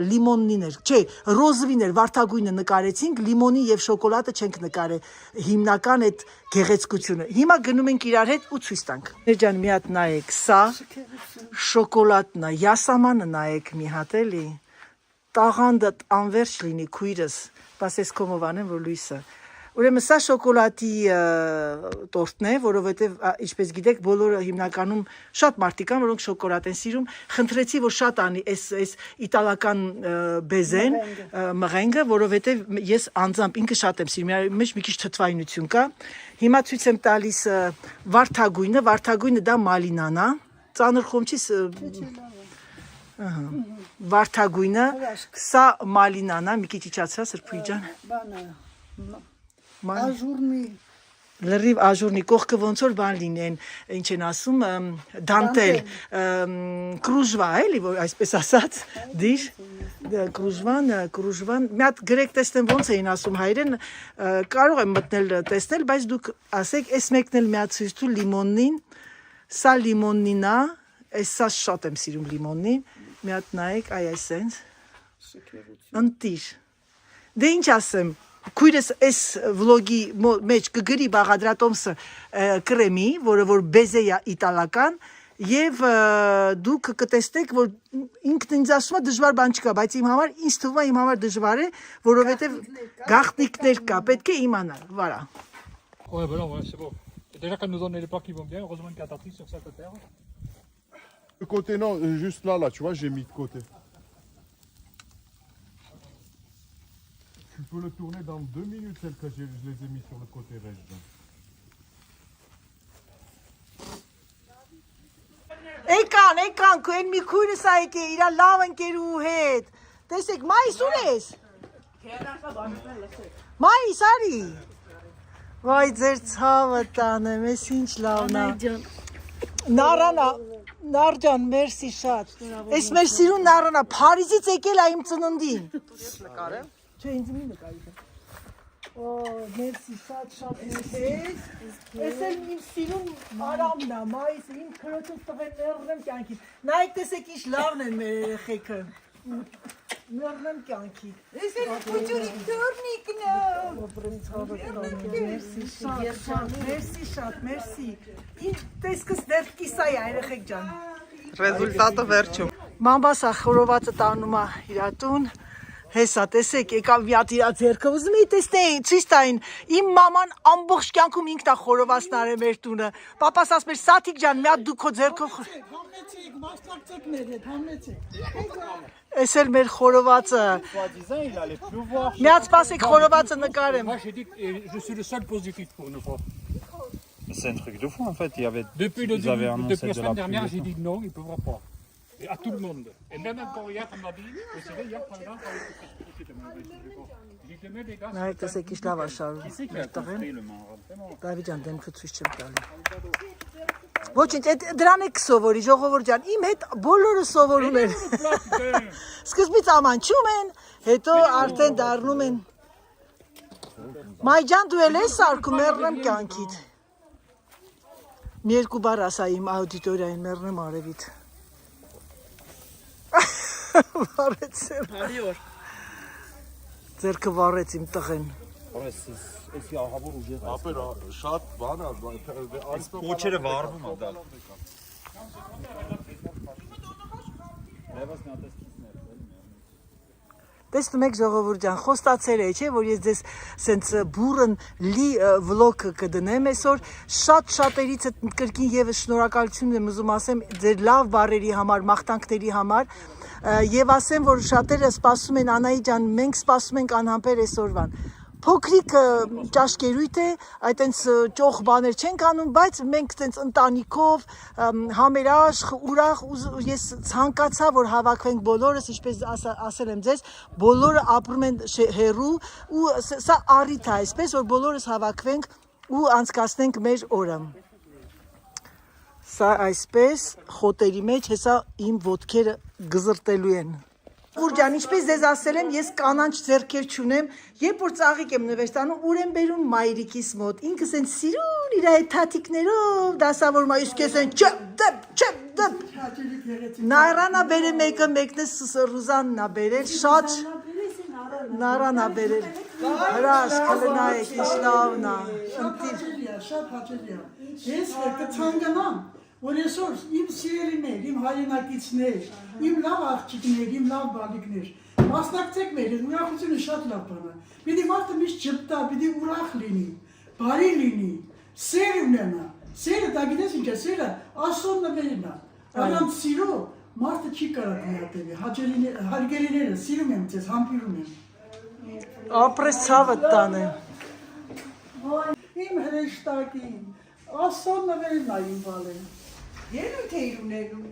լիմոնին էր, չէ, ռոզվին էր, վարդագույնը նկարեցինք, լիմոնի եւ շոկոլադը չենք նկարել։ Հիմնական այդ գեղեցկությունը։ Հիմա գնում ենք իրար հետ ու ցույց տանք։ Մեր ջան, մի հատ նայեք, սա շոկոլադն է, յասամանը նայեք մի հատ էլի։ Տաղանդը անverջ լինի քույրս, բասես կոմովան եմ որ լույսը։ Ուրեմն սա շոկոլադի տորտն է, որովհետև ինչպես գիտեք, բոլորը հիմնականում շատ մարդիկ կան, որոնք շոկոլադ են սիրում։ Խնդրեցի, որ շատ անի այս իտալական բեզեն, մղենգը, որովհետև ես անձամբ ինքը շատ եմ սիրում, մեջ մի քիչ թթվայնություն կա։ Հիմա ցույց եմ տալիս վարդագույնը դա մալինան է, ծանր խոմ չի Վարդագույնը, սա մալինան է, մի քիչ իջացրա Սրբուի ջան։ Բանը Աժուրնի Լրիվ աժուրնի կողքը ոնց որ բան լինեն, ինչ են ասում, դանտել, կրուժվա, էլի, որ այսպես ասած, դիր, կրուժվան, մի հատ գրեք տեսնեմ ոնց էին ասում հայերեն, կարող եմ մտնել տեսնել, բայց դուք ասեք, այս մեկն էլ մի հատ ցույց տու լիմոննին, սա լիմոննին է, այս սա շատ եմ սիրում լիմոննին, մի հատ նայեք, այ այսենց, ընտիր, դե ինչ ասեմ, Քույրս այս վլոգի մեջ կգրի Բաղադրատոմսը կրեմի, որը որ բեզե է իտալական, եւ դուք կտեսնեք, որ ինքն ինձ ասում է դժվար բան չկա, բայց իմ համար ինձ թվում է իմ համար դժվար է, որովհետեւ գաղտնիքներ կա, պետք է իմանալ, voilà. Ouais, ben non, ouais, c'est bon. Déjà, quand nous on a les plats qui vont bien, heureusement qu'il y a Tatry sur cette terre. De côté, non, juste là, tu vois, j'ai mis de côté. Tu peux le tourner dans 2 minutes, celle que je les ai mis sur le côté reste. Էկան, քույն մի քույրս այք է, իրա լավ ընկերու հետ, տեսեք, մայիս ուր ես, մայիս արի, վայ ձեր ցավը տանեմ, ես ինչ լավնա, նարջան, մերսի շատ, ես մեր սիրուն նարանա, Փարիզից եկել է իմ ծննդին, Չէ, ինձ մի նկարի Օ, մերսի շատ ես Ես էլ իմ սիրում արամն է, մայիսը, իմ քրոջս տղեն մերնեմ կյանքի Նայք տեսեք ինչ լավն են մեր երեխեքը Մերնեմ կյանքի Ես էլ պուջուրի թորնիկն Մերսի շատ, Իմ տեսքս դեր կիսա է երեխեք ջան Ռեզուլտատը վերջում Մամբասա խորովածը տանում է իրատուն Հեսա, տեսեք, եկավ մի հատ իրա ձեռքը, ուզում էի տեսնեին, ցույց տային, իմ մաման ամբողջ կյանքում ինքն է խորովածն արել մեր տունը։ Պապաս ասում էր, Սաթիկ ջան, մի հատ դու քո ձեռքով Համեցեք, մասնակցեք մեր հետ, համեցեք Էս էլ մեր խորովածը։ Մի հատ սպասեք խորովածը նկարեմ։ Moi, j'ai dit que je suis le seul positif pour une fois. C'est un truc de fou en fait. Il y avait, Depuis ils avaient annoncé la de la semaine dernière, pluie. j'ai dit non, il ne pourra pas. Et à tout le monde. Et même encore hier, on m'a dit, vous savez, hier, par exemple, j'ai dit demain, les gars, Նայեք, տեսեք ինչ լավ է շարում։ Qui c'est qui a construit le Maroc? Vraiment. Դավիթ ջան, դեմքը ցույց չեմ տալու։ Ոչինչ, դրան եք սովորի, ժողովուրդ ջան, իմ հետ բոլորը սովորում են։ Սկզբից ամանչում են, հետո արդեն դառնում են։ Մայ ջան, դու էլ ես սարքում, մեռնեմ կյանքիդ։ Մի երկու բառ ասա իմ աուդիտորիային, մեռնեմ արևիդ։ Վարեց ձեր։ Ձերքը վարեց իմ տղեն։ Ապեր, շատ բան է, Կոչերը վառվում է դա։ Տեսնում եք ժողովուրդ ջան, խոստացել է, չէ, որ ես ձեզ սենց բուրըն լի վլոգ կդնեմ այսօր, շատերից կրկին եւս շնորհակալություն եմ ուզում ասեմ ձեր լավ բառերի համար, մաղթանքների համար, եւ ասեմ, որ շատերը սպասում են Անայի ջան, մենք սպասում ենք անհամբեր այսօրվան։ Փոքրիկ ճաշկերույթ է, այտենց ճոխ բաներ չենք անում, բայց մենք տենց ընտանիքով, համերաշխ, ուրախ, ես ցանկացա, որ հավաքվենք բոլորս, ինչպես ասել եմ ձեզ, բոլորը ապրում են հեռու ու սա առիթ է, այսպես որ բոլորս հավաքվենք ու անցկացնենք մեր օրը։ Սա այսպես խոտերի մեջ, հեսա իմ ոտքերը գզրտելու են։ Ուրջան, ինչպես ձեզ ասել եմ, ես կանանչ ձեռքեր չունեմ, երբ որ ծաղիկ եմ նվեր ստանում, ուր եմ բերում մայրիկիս մոտ, ինքս են սիրուն իր այդ թաթիկներով, դասավորում այս կես են չպ, նարանա բերել մեկը, մեկն է Ռուզանն է բերել, շատ նարանա բերել, հրաշ, կլնայեք, ինչ լավն է, Շատ հաճելի է Ես կցանկանամ որ այսօր իմ սիրելիներ, իմ հայրենակիցներ, իմ լավ աղջիկներ, իմ լավ բալիկներ, մասնակցեք մեր հետ, ուրախությունը շատ լավ բան է։ Պիտի մարդը միշտ ճպտա, պիտի ուրախ լինի, բարի լինի, սեր ունենա։ Սերը դա գիտես ինչ է, սերը Աստծուն նվերն է։ Առանց սիրո մարդը չի կարող գնահատել։ Հարգելիները սիրում եմ ձեզ, համբիրում եմ։ ապրես ցավը տանեմ։ Իմ հրեշտակին, Աստծուն նվերն է իմ բալեն։ Երբ թե իրուներում։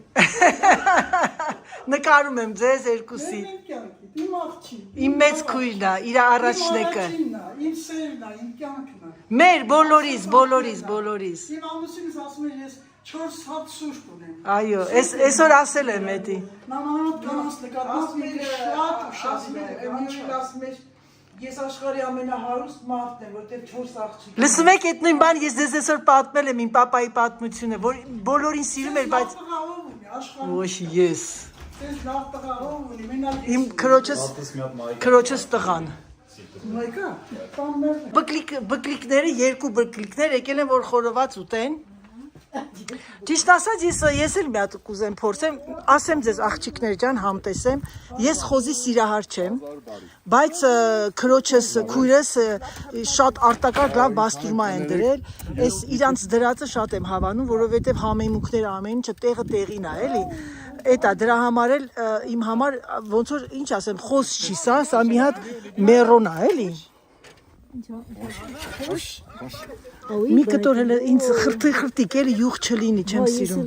Նկարում եմ ձեզ երկուսի։ Իմ կյանքիդ, իմ աղջին։ Իմ մեծ քույրն է, իր առաջնեկը։ Իմ սերն է, իմ կյանքն է։ Մեր բոլորիս։ Իմ ամուսինս ասում է ես 4 հատ սուրճ ունեմ։ Այո, այսօր ասել եմ էդի։ Նամանոտ կանանց նկատմամբ ինքը շատ ասում էր ես աշխարհի ամենահարուստ մարդն եմ, որտեղ 4 աղջիկ։ Լսում եք այդ նույն բանը ես ձեզ այսօր պատմել եմ իմ papayi պատմությունը, որ բոլորին սիրում էր, բայց տղաով ունի, աշխարհում ոչ ես։ ես լավ տղաով ունի, մենակ Իմ քրոջս տղան։ մայկա, տաններ։ Բկլիկները, երկու բկլիկներ եկել են, որ խորոված ուտեն։ Ճիշտ ասած, ես էլ մի հատ կուզեմ փորձեմ, ասեմ ձեզ աղջիկներ ջան, համտեսեմ, ես խոզի սիրահար չեմ, բայց քրոջս, քույրս շատ արտակարգ լավ բաստուրմա են դրել, այս իրանց դրածը շատ եմ հավանում, որովհետև համեմունքները ամեն ինչը տեղը տեղին է, էլի։ Էտա դրա համար էլ իմ համար ոնց որ ինչ ասեմ, խոզ չի սա մի հատ մերոն է, էլի։ Մի կտոր հələ ինձ խրտիկ էլի յուղ չլինի, չեմ սիրում։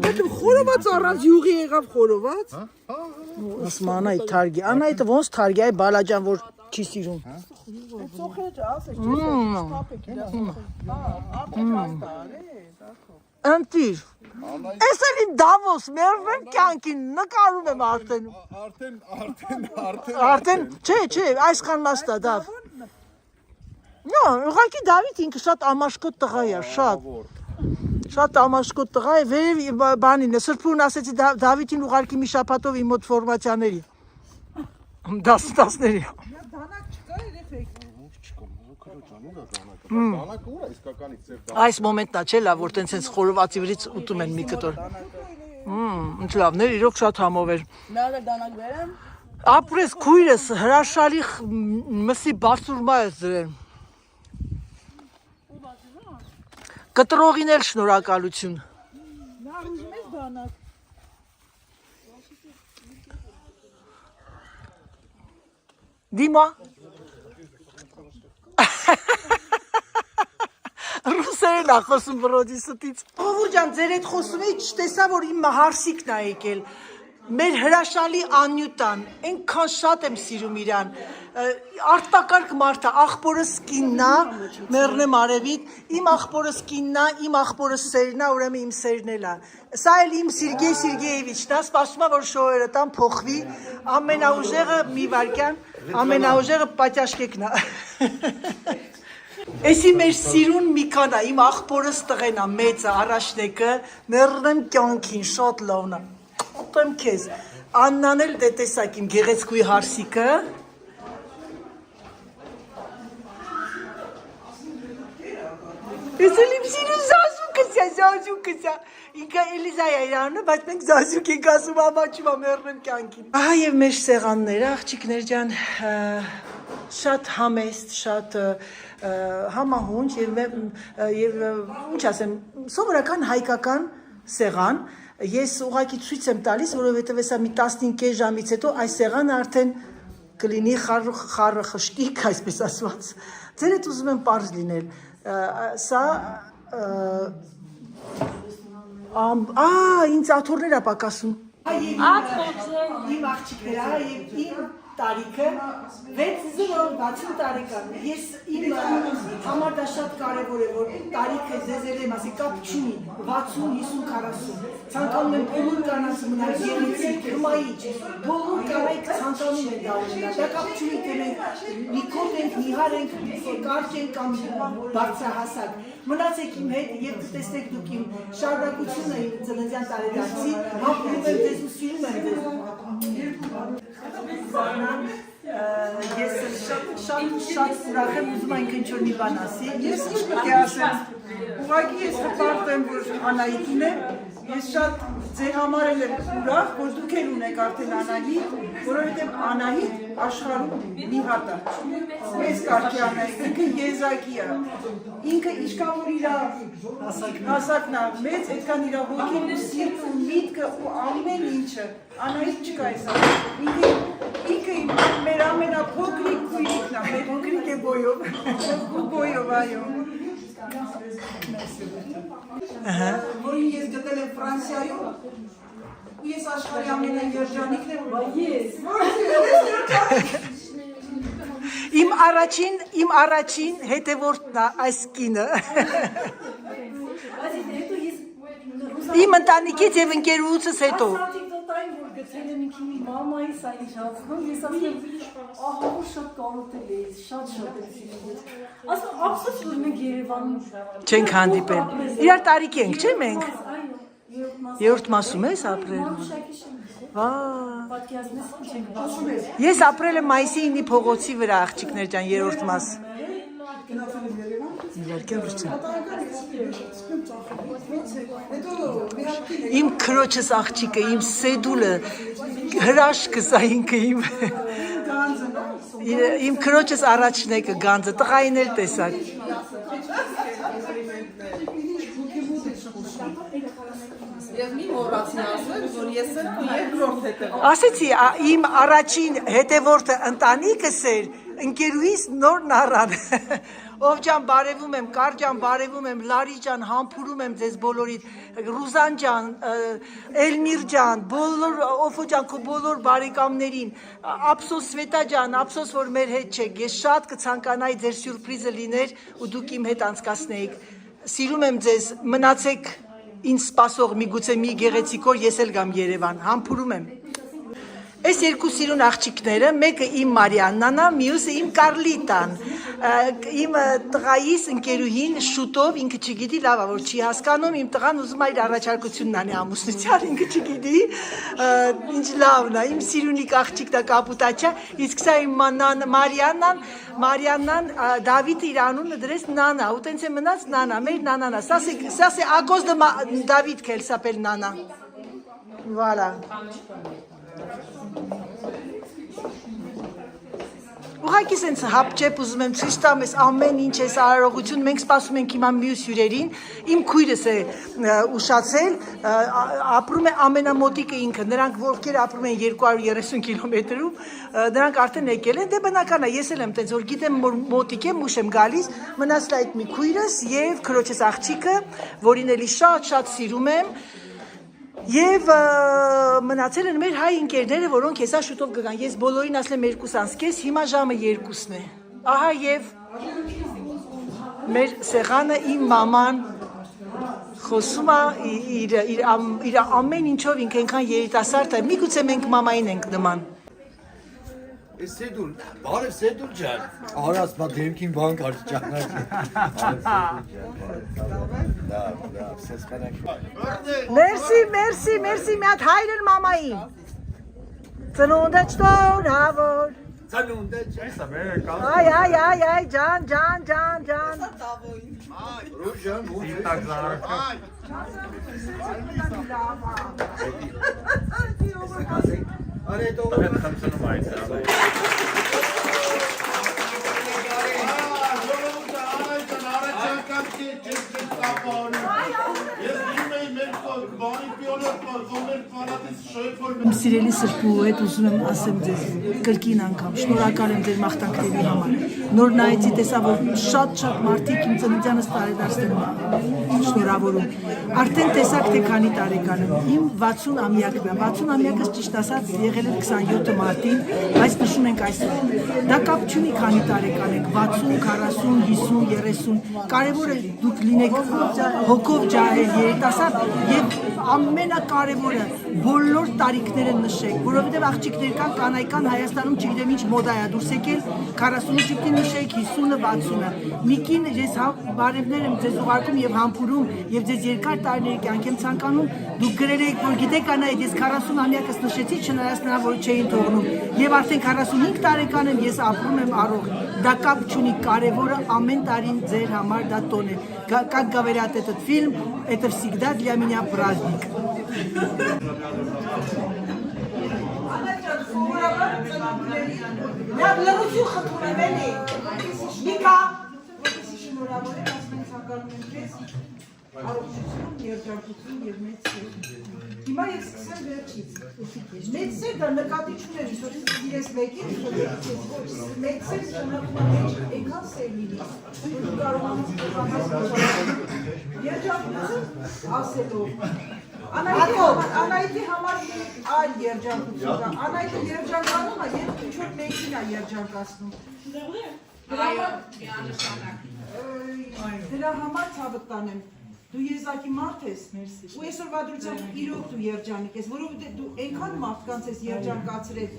Բայց խորոված առանց յուղի եղավ խորոված։ Ասում Անայիտ թարգի, Անայիտը ոնց թարգի, այ բալաջան որ չի սիրում։ Ծոխերը ասես, չափեք իրա ծոխերը։ Արդեն հաստար է, դակո։ Ընտիր։ Ես էլ իմ Դավոս, մերվեմ կյանքին, նկարում եմ արդեն։ Արդեն, չէ, այսքան մաստա Դավ։ Նո, ուղղակի Դավիթ ինքը շատ ամաշկոտ տղա է, շատ ամաշկոտ տղա է, վերև բանին է, սրբուն ասեցի Դավիթին ուղարկի մի շաբաթով իմ մոտ ֆորմացիաների, դասների։ Դանակ չկա երեխեք։ Այս մոմենտն է չէ լավ, որ տենց խորովածի վրից ուտում են մի կտոր։ Ինչ լավներ, իրոք շատ համով էր։ Նարը դանակ վերեմ։ Ապրես քույրս հրաշալի մսի բարձուրմա է դրել։ Կտրողին էլ շնորհակալություն։ Նա ուզում ես դանակ։ Դիմա։ Ռուսերեն է խոսում բրոդի ստից։ Ովու ջան, ձեր այդ խոսում էի, չտեսա, որ իմ հարսիկն է եկել։ Մեր հրաշալի Անյուտան, այնքան շատ եմ սիրում իրան, արտակարգ մարդ է, աղբորս կինն է, մեռնեմ արևիդ, իմ աղբորս կինն է, իմ աղբորս սերն է, ուրեմն իմ սերն էլ է։ Սա էլ իմ Սերգեյ Սերգեյևիչն է, սպասում է, որ շոուերը տան փոխվի, ամենաուժեղը մի վարքյան, ամենաուժեղը Պատյաշկեկն է։ Էսի մեր սիրուն Միքան է, իմ աղբորս տղեն է, մեծը, առաջնեկը, մեռնեմ կյանքին, շատ լավն է։ Ուտեմ քեզ, Աննան էլ դե տեսակ իմ գեղեցկուի հարսիկը։ Ես էլ իմ սիրուն Զազուկս է, ինքը Էլիզա է իրանը, բայց մենք Զազուկ ենք ասում ամաչում ամերնեմ կյանքին։ Ահա և մեր սեղանները, աղջիկներ ջան, շատ համեստ, շատ համահունչ և ինչ ասեմ, սովորական հայկական սեղան, ես ուղղակի ցույց եմ տալիս, որովհետև հեսա մի 15 ժամից հետո այս սեղանը արդեն կլինի խառը խշտիկ, այսպես ասված։ Ձեր հետ ուզում եմ պարզ լինել, սա ինձ աթոռներ է պակասում։ Իմ աղջիկները և իմ տարիքը 6-60 տարեկան է։ Ես իմ համար դա շատ կարևոր է, որ տարիքը ձեզել եմ, ասի կապ չունի, 60, 50, 40։ Ցանկանում եմ բոլոր կանանց մնալ գեղեցիկ, հմայիչ, բոլոր կանայք ցանկանում են դա ունենալ։ Դա կապ չունի, թե մենք նիկոտ ենք, նիհար ենք, կարճ ենք կամ բարձրահասակ։ Մնացեք իմ հետ և կտեսնեք դուք իմ շարունակությունը իմ ծննդյան տարեդարձի, հապրում եմ ձեզ ու սիրում եմ ձեզ։ Ես շատ ուրախ եմ, ուզում այն ինչ-որ մի բան ասի։ Ես ինչ պետք է ասեմ, ուղղակի ես հպարտ եմ, որ Անահիտին եմ, ես շատ ձեր համար էլ եմ ուրախ, որ դուք էլ ունեք արդեն Անահիտ, որովհետև Անահիտ աշխարհում մի հատ է։ Մեծ կարգի Անահիտ, ինքը եզակի է, ինքը ինչքան որ իր հասակն է, մեծ, այդքան իր հոգին ու սիրտը ու միտքը ու ամեն ինչը, Անահիտ չկա այս ինքը մեր ամենափոքրիկ քույրիկն է, մեր փոքրիկ է բոյով, այո։ որին ես գտել եմ Ֆրանսիայում։ Ես աշխարհի ամենաերջանիկն եմ, բայց ես։ Իմ առաջին հետևորդն է այս կինը։ Իմ ընտանիքից եւ ընկերուհուցս հետո։ Չենք հանդիպել։ Իրար տարիքի ենք, չէ՞ մենք։ Երրորդ մասում ես ապրել։ Ես ապրել եմ մայիսի 9-ի փողոցի վրա, աղջիկներ ջան, երրորդ մաս։ Իմ քրոջս աղջիկը, իմ սեդուլը, հրաշքս է ինքը իմ քրոջս առաջն է կգանձը, տղային էլ տեսակ։ Եվ մի մոռացի ասել, որ ես եմ երկրորդ հետևորդ։ Ասեցի, իմ առաջին հետևորդը ընտանիքս էր, ընկերուհիս նոր նառան։ Ով ջան, բարևում եմ, Կար ջան, բարևում եմ, Լարի ջան, համբուրում եմ ձեզ բոլորիդ, Ռուզան ջան, Էլմիր ջան, բոլոր Օֆո ջան, քո բոլոր բարեկամներին, ափսոս Սվետա ջան, ափսոս որ մեր հետ չեք, ես շատ կցանկանայի ձեր սյուրպրիզը լիներ ու դուք իմ հետ անցկացնեիք։ Սիրում եմ ձեզ, մնացեք ինձ սպասող միգուցե մի գեղեցիկ օր ես էլ գամ Երևան, համբուրում եմ։ Այս երկու սիրուն աղջիկները, մեկը իմ Մարիաննան է, մյուսը իմ Կարլիտան, իմ տղայիս ընկերուհին շուտով ինքը չգիտի, լավ է որ չի հասկանում, իմ տղան ուզում է իր առաջարկությունն անի ամուսնության, ինքը չգիտի, ինչ լավն է, իմ սիրունիկ աղջիկն է Կապուտաչա, իսկ սա իմ Մարիաննան Դավիթը իր անունը դրեց Նանա, ու տենց է մնաց Նանա, մեր Նանան է, սա c'est à cause de David qu'elle s'appelle Nana, voilà. Ուղղակի սենց հապճեպ ուզում եմ ցույց տամ ես ամեն ինչ ես արարողություն, մենք սպասում ենք հիմա մյուս հյուրերին, իմ քույրս է ուշացել, ապրում է ամենամոտիկը ինքը, նրանք ովքեր ապրում են 230 կիլոմետրում, նրանք արդեն եկել են, դե բնական է, ես էլ եմ տենց, որ գիտեմ որ մոտիկ եմ, ուշ եմ գալիս, մնաց այդ մի քույրս եւ քրոջս աղջիկը, որին էլի շատ սիրում եմ, Եվ մնացել են մեր հայ ընկերները, որոնք հեսա շուտով կգան, ես բոլորին ասլեմ 2 անցկես, հիմա ժամը 2-ն է, ահա և մեր սեղանը իմ մաման խոսում է իր ամեն ինչով ինք ենքան երիտասարդ է, միգուցե մենք մամային ենք նման Սեդուլ, բարև Սեդուլ ջան, արաս մա դեմքին բան կար ճանաչ Մերսի, մի հատ հայրն մամային Ծնունդ է չտորավոր Ծնունդ է Այ, ջան Ռուժ ջան, Արե դու խնդրում այդ Իմ սիրելի սրբու հետ ուզում եմ ասեմ ձեզ կրկին անգամ, շնորհակալ եմ ձեր մաղթանքների համար, նոր նայեցի տեսա, որ շատ մարդիկ իմ ծննդյանս տարեդարձներում շնորհավորում, արդեն տեսակ թե քանի տարեկան եմ, իմ 60-ամյակն է, 60-ամյակս ճիշտ ասած եղել է 27 մարտին, բայց նշում ենք այսօր, դա կապ չունի քանի տարեկան եք, 60, 40, 50, 30, կարևոր է դուք լինեք հոգով ջահել, երիտասարդ եւ ամենակարևորը բոլոր տարիքները նշեք, որովհետև աղջիկներ կան կանայական Հայաստանում չգիտեմ ինչ մոդա է դուրս եկել 40-ը չպետք է նշեք 50-ը 60-ը Միկին ես բարևներ եմ ձեզ ուղարկում եւ համբուրում եւ ձեզ երկար տարիների կյանք եմ ցանկանում դուք գրել եք որ գիտեք անայդ ես 40-ամյակս նշեցի չնայած նրան որ չէին թողնում եւ արդեն 45 տարեկան եմ ես ապրում եմ առողջ դա կապ չունի կարևորը ամեն տարին ձեր համար դա տոն է как говорят этот фильм это всегда для меня праздник Նա լրություն խնդրում եմ էլի, Նիկա, որպեսի շնորհավոր եմ, ասում ենք ցանկանում եմ քեզ, առողջություն, երջանկություն և մեծ սեր։ Հիմա ես սկսեմ վերջից, մեծ սերը նկատի չուներ, որ սիրես մեկին, մեծ սեր շնորհվում է մեջ, այնքան սեր լինի, որ դու կարողանաս Երջանկություն ասելով Անայտի համար այլ երջանկություն կա, Անայտը երջանկանում է և ինչ-որ մեկին է երջանկացնում։ Դրա համար ցավդ տանեմ, դու եզակի մարդ ես, ու այսօրվա դրությամբ իրոք դու երջանիկ ես, որովհետև դու այնքան մարդկանց ես երջանկացրել,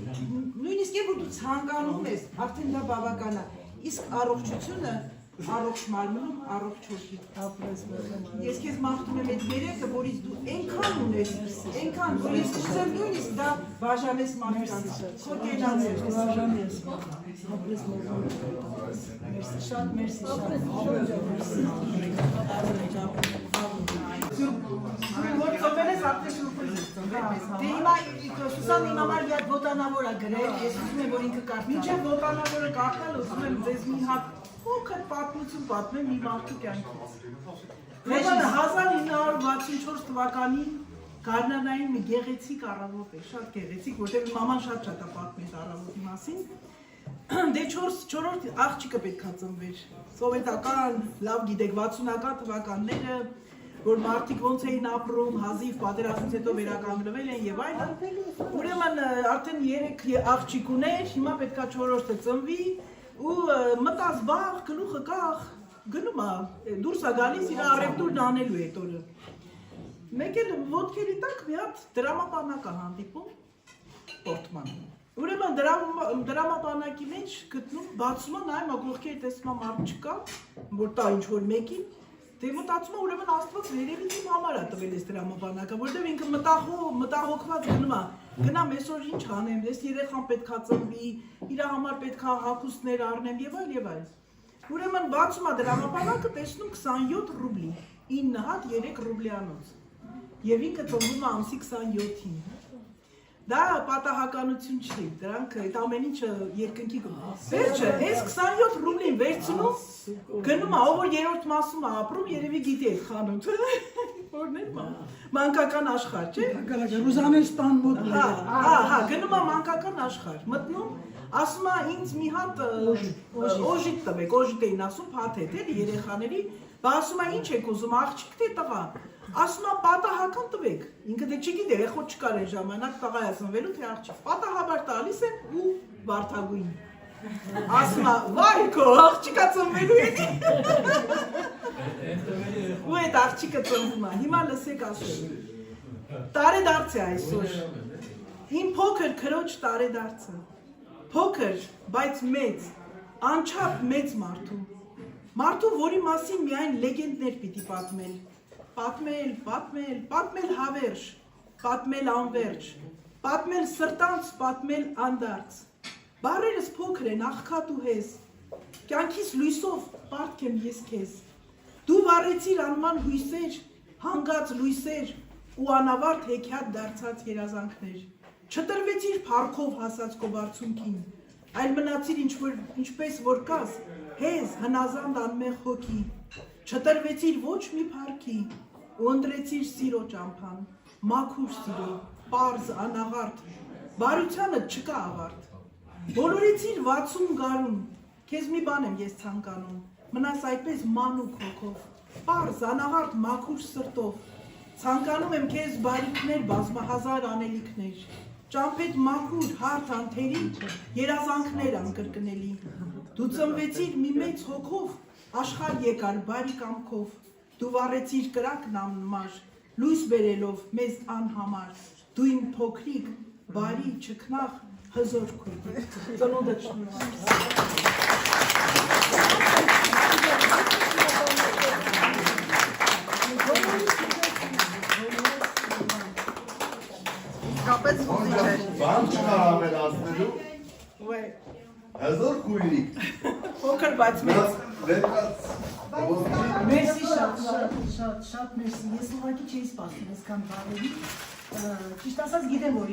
նույնիսկ երբ որ դու ցանկանում ես, արդեն դա բավական է, իսկ առողջությունը առողջ մարմնում, առողջ հոգի։ Ես քեզ մաղթում եմ այդ երեքը, որից դու այնքան ունես, այնքան, որ ես կշտեմ նույնիսկ դա բաժանես մարդկանց, քո կենացել, բաժանես։ Շատ մերսի, Որ ծովել ես արդեն շուրպուր Դե հիմա Սուսան իմ համար իատ ոտանավոր է գրել, ես ուզում եմ, որ ինքը կարդալ։ Մինչև ոտանավորը կարդալ, ուզում եմ ձեզ մի հատ փոքր պատմություն պատմեմ մի մարդու կյանքից։ Ռեժանը 1964 թվականին Գարնանային մի գեղեցիկ առավոտ է, շատ գեղեցիկ, որտեղ մաման շատ է պատմել առավոտի մասին։ Դե 4-րդ աղջիկը պետքա ծնվեր։ Սովետական, լավ գիտեք, 60-ական թվականները, որ մարդիկ ոնց էին ապրում, հազիվ պատերազմից հետո վերականգնվել են եւ այլն։ Ուրեմն արդեն 3 աղջիկ ուներ, հիմա պետքա 4-րդը ծնվի ու մտած բաղ, գլուխը կախ, գնում է, դուրս է գալիս իր առևտուրն անելու այդ օրը։ Մեկ էլ ոտքերի տակ մի հատ դրամապանակ է հանդիպում Պորտմանում։ Ուրեմն դրամապանակի մեջ գտնում, բացում է, նայում է կողքերի տեսնում մարդ չկա, որ տա ինչ-որ մեկին, դե մտածում է ուրեմն Աստված երևի իմ համար է տվել այս դրամապանակը, որտեղ ինքը մտահոգված գնում է, գնամ այսօր ինչ անեմ, ես երեխան պետքա ծնվի, իր համար պետքա հագուստներ առնեմ եւ այլ եւ այլ։ Ուրեմն բացում է դրամապանակը, տեսնում 27 ռուբլի, 9 հատ 3 ռուբլյանոց։ Եվ ինքը ծնվում է ամսի 27-ին։ Դա պատահականություն չի, դրանք այդ ամեն ինչը երկնքի վերջը, այս 27 ռուբլին վերցնում, գնում է, ով որ երրորդ մասում է ապրում, երևի գիտի այդ խանութը, որն է մանկական աշխարհ, չէ՞։ Ռուզանեստան մոտ։ Հա, գնում է մանկական աշխարհ, մտնում, ասում է ինձ մի հատ օժիտ տվեք, օժիտ էին ասում, փաթեթ էլի երեխաների, բա ասում է ինչ եք ուզում, աղջիկ թե տղա։ Ասում է պատահական տվեք, ինքը դե չգիտեր, եղոտ չկար այն ժամանակ տղա է ծնվելու թե աղջիկ, պատահաբար տալիս են ու վարդագույն։ Ասում է, վայ քո աղջիկա ծնվելու է։ Ու այդ աղջիկը ծնվում է, հիմա լսեք ասում։ Տարեդարձ է այսօր։ Իմ փոքր քրոջ տարեդարձը։ Փոքր, բայց մեծ, անչափ մեծ մարդու։ Մարդու, որի մասին միայն լեգենդներ պիտի պատմել։ Պատմել հավերժ, պատմել անվերջ, պատմել սրտանց, պատմել անդարձ։ Բարերս փոքր են, աղքատ ու հեզ, կյանքիս լույսով պարտք եմ ես քեզ։ Դու վառեցիր անման հույսեր, հանգած լույսեր ու անավարտ հեքիաթ դարձած երազանքներ։ Չտրվեցիր փառքով հասած քո բարձունքին, այլ մնացիր ինչպես որ կաս, հեզ հնազանդ անմեղ հոգի։ Չտրվեցիր ոչ մի փառքի, ու ընտրեցիր սիրո ճամփան, մաքուր սիրո, պարզ, անաղարտ, բարությանը չկա ավարտ։ Բոլորեցիր 60 գարուն, քեզ մի բան եմ ես ցանկանում, մնաս այդպես մանուկ հոգով, պարզ, անաղարտ, մաքուր սրտով, ցանկանում եմ քեզ բարիքներ, բազմահազար անելիքներ, ճամփետ մաքուր, հարթ անթերի, երազանքներ անկրկնելի։ Դու ծնվեցիր մի մեծ հոգով, աշխարհ եկար բարի կամքով, դու վառեցիր կրակն անմար, լույս բերելով մեզ անհամար, դու իմ փոքրիկ, բարի, չքնաղ, հզոր քույր, ծնունդը Կապեց ուզիչ էր։ Բան չկար ավելացնելու։ Ուե։ Հազոր քույրիկ։ Փոքր բայց մեծ։ Մերսի շատ մերսի, ես ուղղակի չէի սպասում այսքան բաների, ճիշտ ասած գիտեմ որ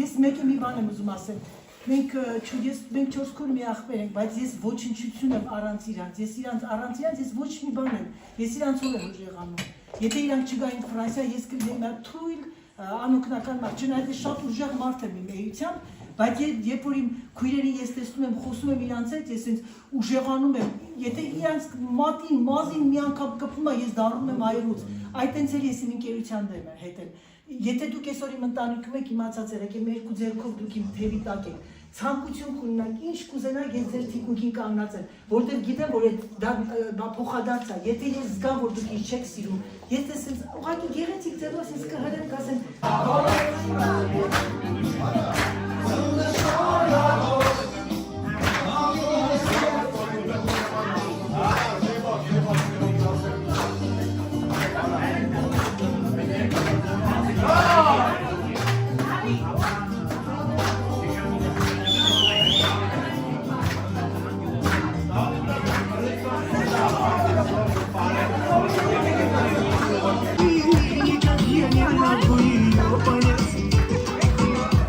ես մեկը մի բան եմ ուզում ասել, մենք 4 քույր մի աղբեր ենք, բայց ես ոչնչություն եմ առանց իրանց, առանց իրանց ես ոչ մի բան եմ, ես իրանցով եմ ուժեղանում, եթե իրանք չգային Ֆրանսիա, ես կլինեի թույլ անօգնական մարդ, չնայած շատ ուժեղ մարդ եմ իմ էությամբ, Բայց երբ որ իմ քույրերին ես տեսնում եմ, խոսում եմ իրանց հետ, ես ինձ ուժեղանում եմ, եթե իրանց մատին, մազին մի անգամ կպում է, ես դառնում եմ այրուց, այդ տենց էլ ես իմ ընկերության դեմ հետ եմ, եթե դուք այսօր իմ ընտանիքում եք իմացած եք, իմ երկու ձեռքով դուք իմ թևի տակ եք, ցանկություն կունենաք, ինչ կուզենաք, ես ձեր թիկունքին կանգնած եմ, որտեղ գիտեմ, որ դա փոխադարձ է, եթե ես զգամ, որ դուք ինձ չեք սիրում, ես դες ուղղակի գեղեցիկ ձևով ինձ կհրեմ,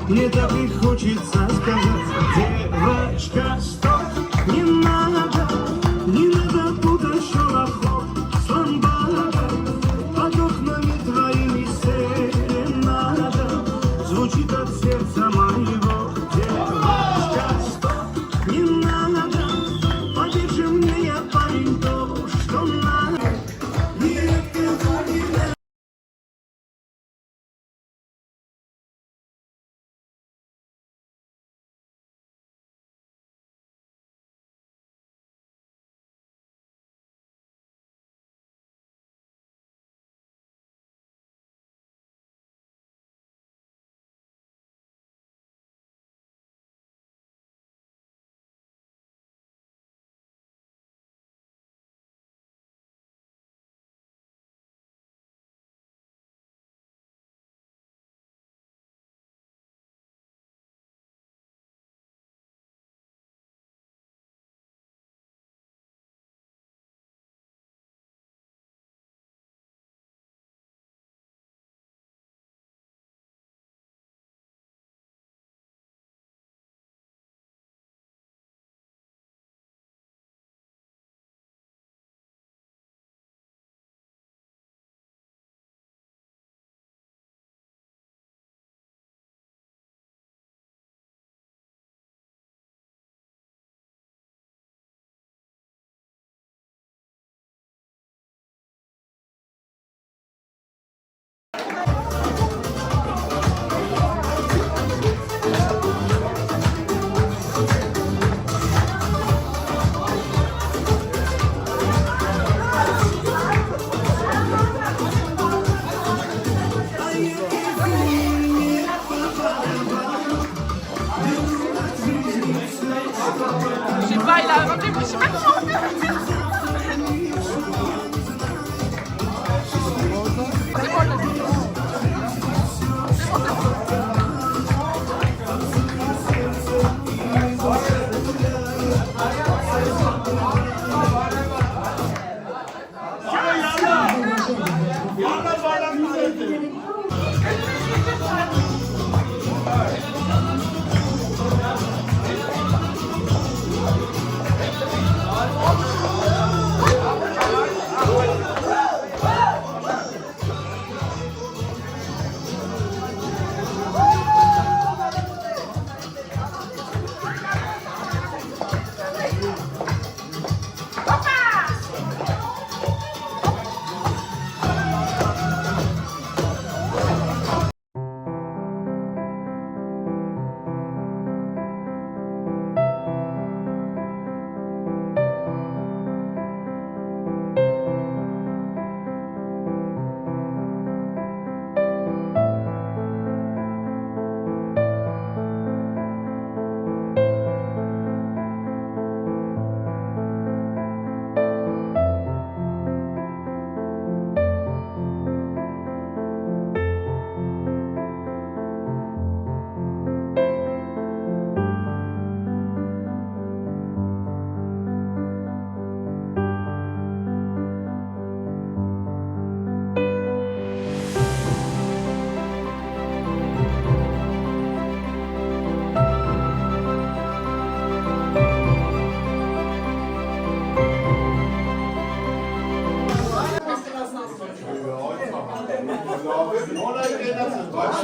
Мне так и хочется сказать, девочка, стоп, не надо путать шелохов с ламбадой, под окнами твоими серенада звучит от сердца моего. Девочка, стоп, не надо, подержи мне, я парень, то, что надо.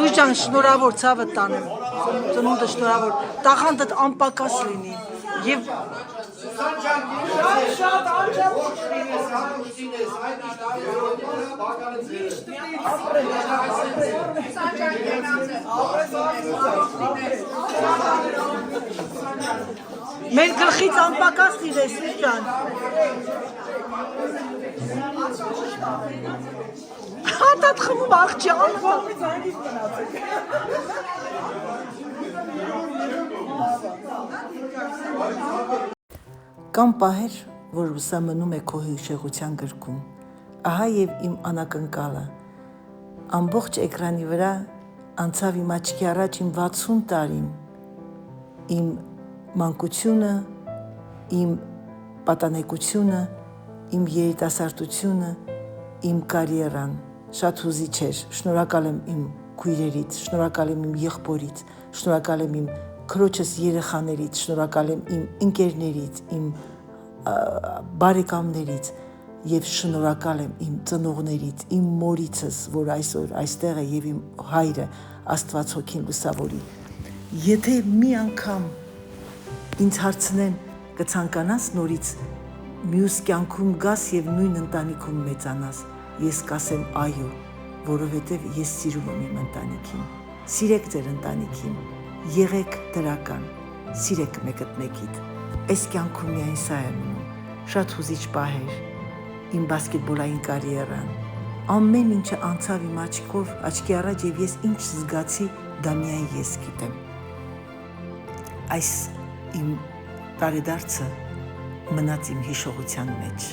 Սույժան, շնորհավոր ցավը տանեմ։ ծնունդը շնորհավոր, տաղանդդ անպակաս լինի եւ Շատ անջատող մեր գլխից անպակաս լինես, Սիրժան։ Հատատ խմում աղջան։ Կամ պահեր, որ սա մնում է քո հիշողության գրքում։ Ահա եւ իմ անակնկալը։ Ամբողջ էկրանի վրա անցավ իմ աչքի առաջ իմ 60 տարին։ Իմ մանկությունը, իմ պատանեկությունը, իմ երիտասարդությունը, իմ կարիերան։ Շատ հուզիչ էր։ Շնորհակալ եմ իմ քույրերից, շնորհակալ եմ իմ եղբորից, շնորհակալ եմ իմ քրոջս երեխաներից, շնորհակալ եմ իմ ընկերներից, իմ բարեկամներից եւ շնորհակալ եմ իմ ծնողներից, իմ մորիցս, որ այսօր այստեղ է եւ իմ հայրը, Աստված հոգին լուսավորի։ Եթե մի անգամ ինձ հարցնեն կցանկանաս նորից մյուս կյանքում գաս եւ նույն ընտանիքում մեծանաս, ես կասեմ այո, որովհետեւ ես սիրում եմ իմ ընտանիքին։ Սիրեք ձեր ընտանիքին, եղեք դրական, սիրեք մեկդ մեկիդ։ Այս կյանքում միայն սա է մնում։ Շատ հուզիչ պահեր, իմ բասկետբոլային կարիերան, ամեն ինչը անցավ իմ աչքի առաջ եւ ես ինչ զգացի, դա միայն ես գիտեմ։ Այս իմ տարեդարձը մնաց իմ հիշողության մեջ։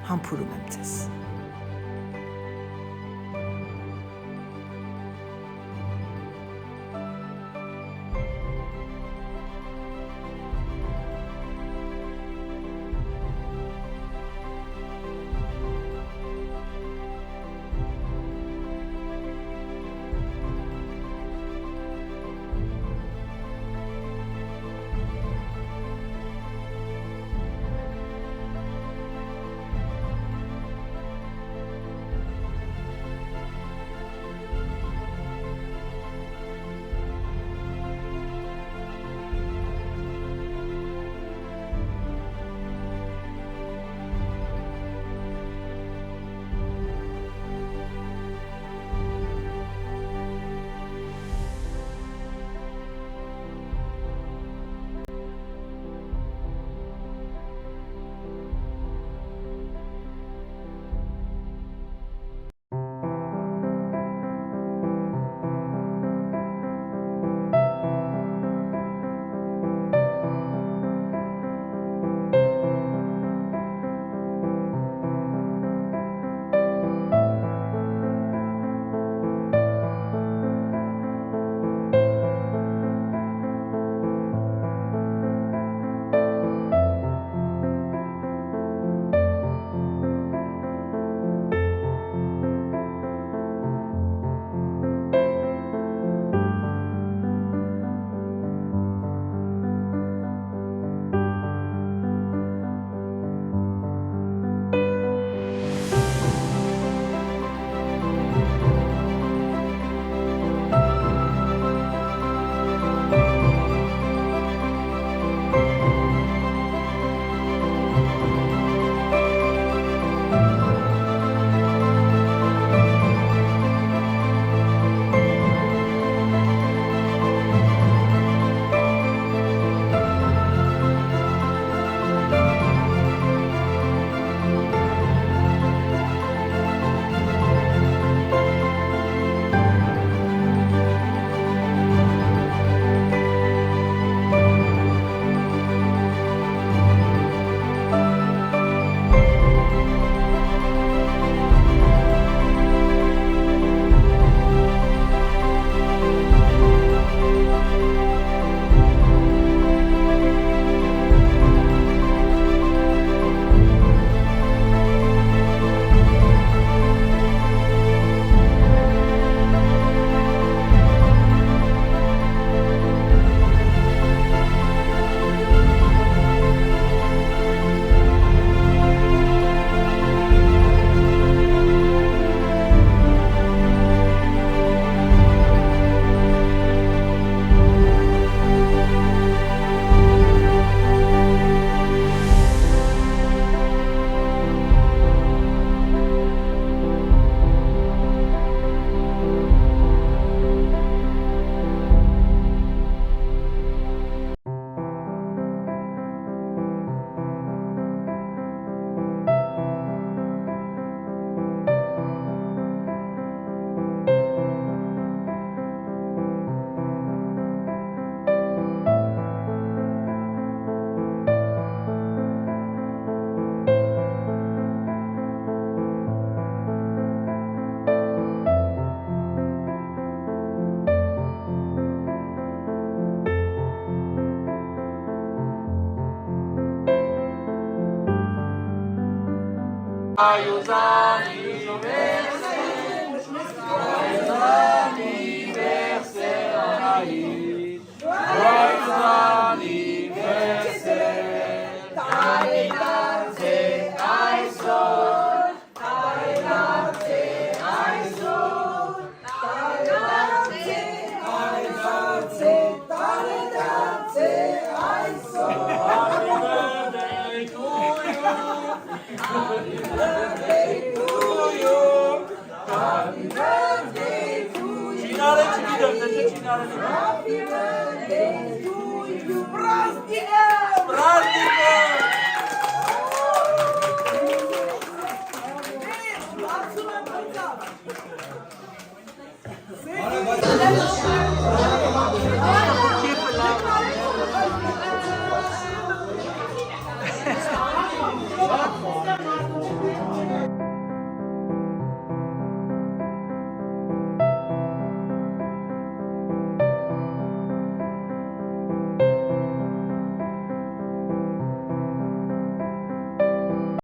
Համբուրում եմ ձեզ։ Праздник!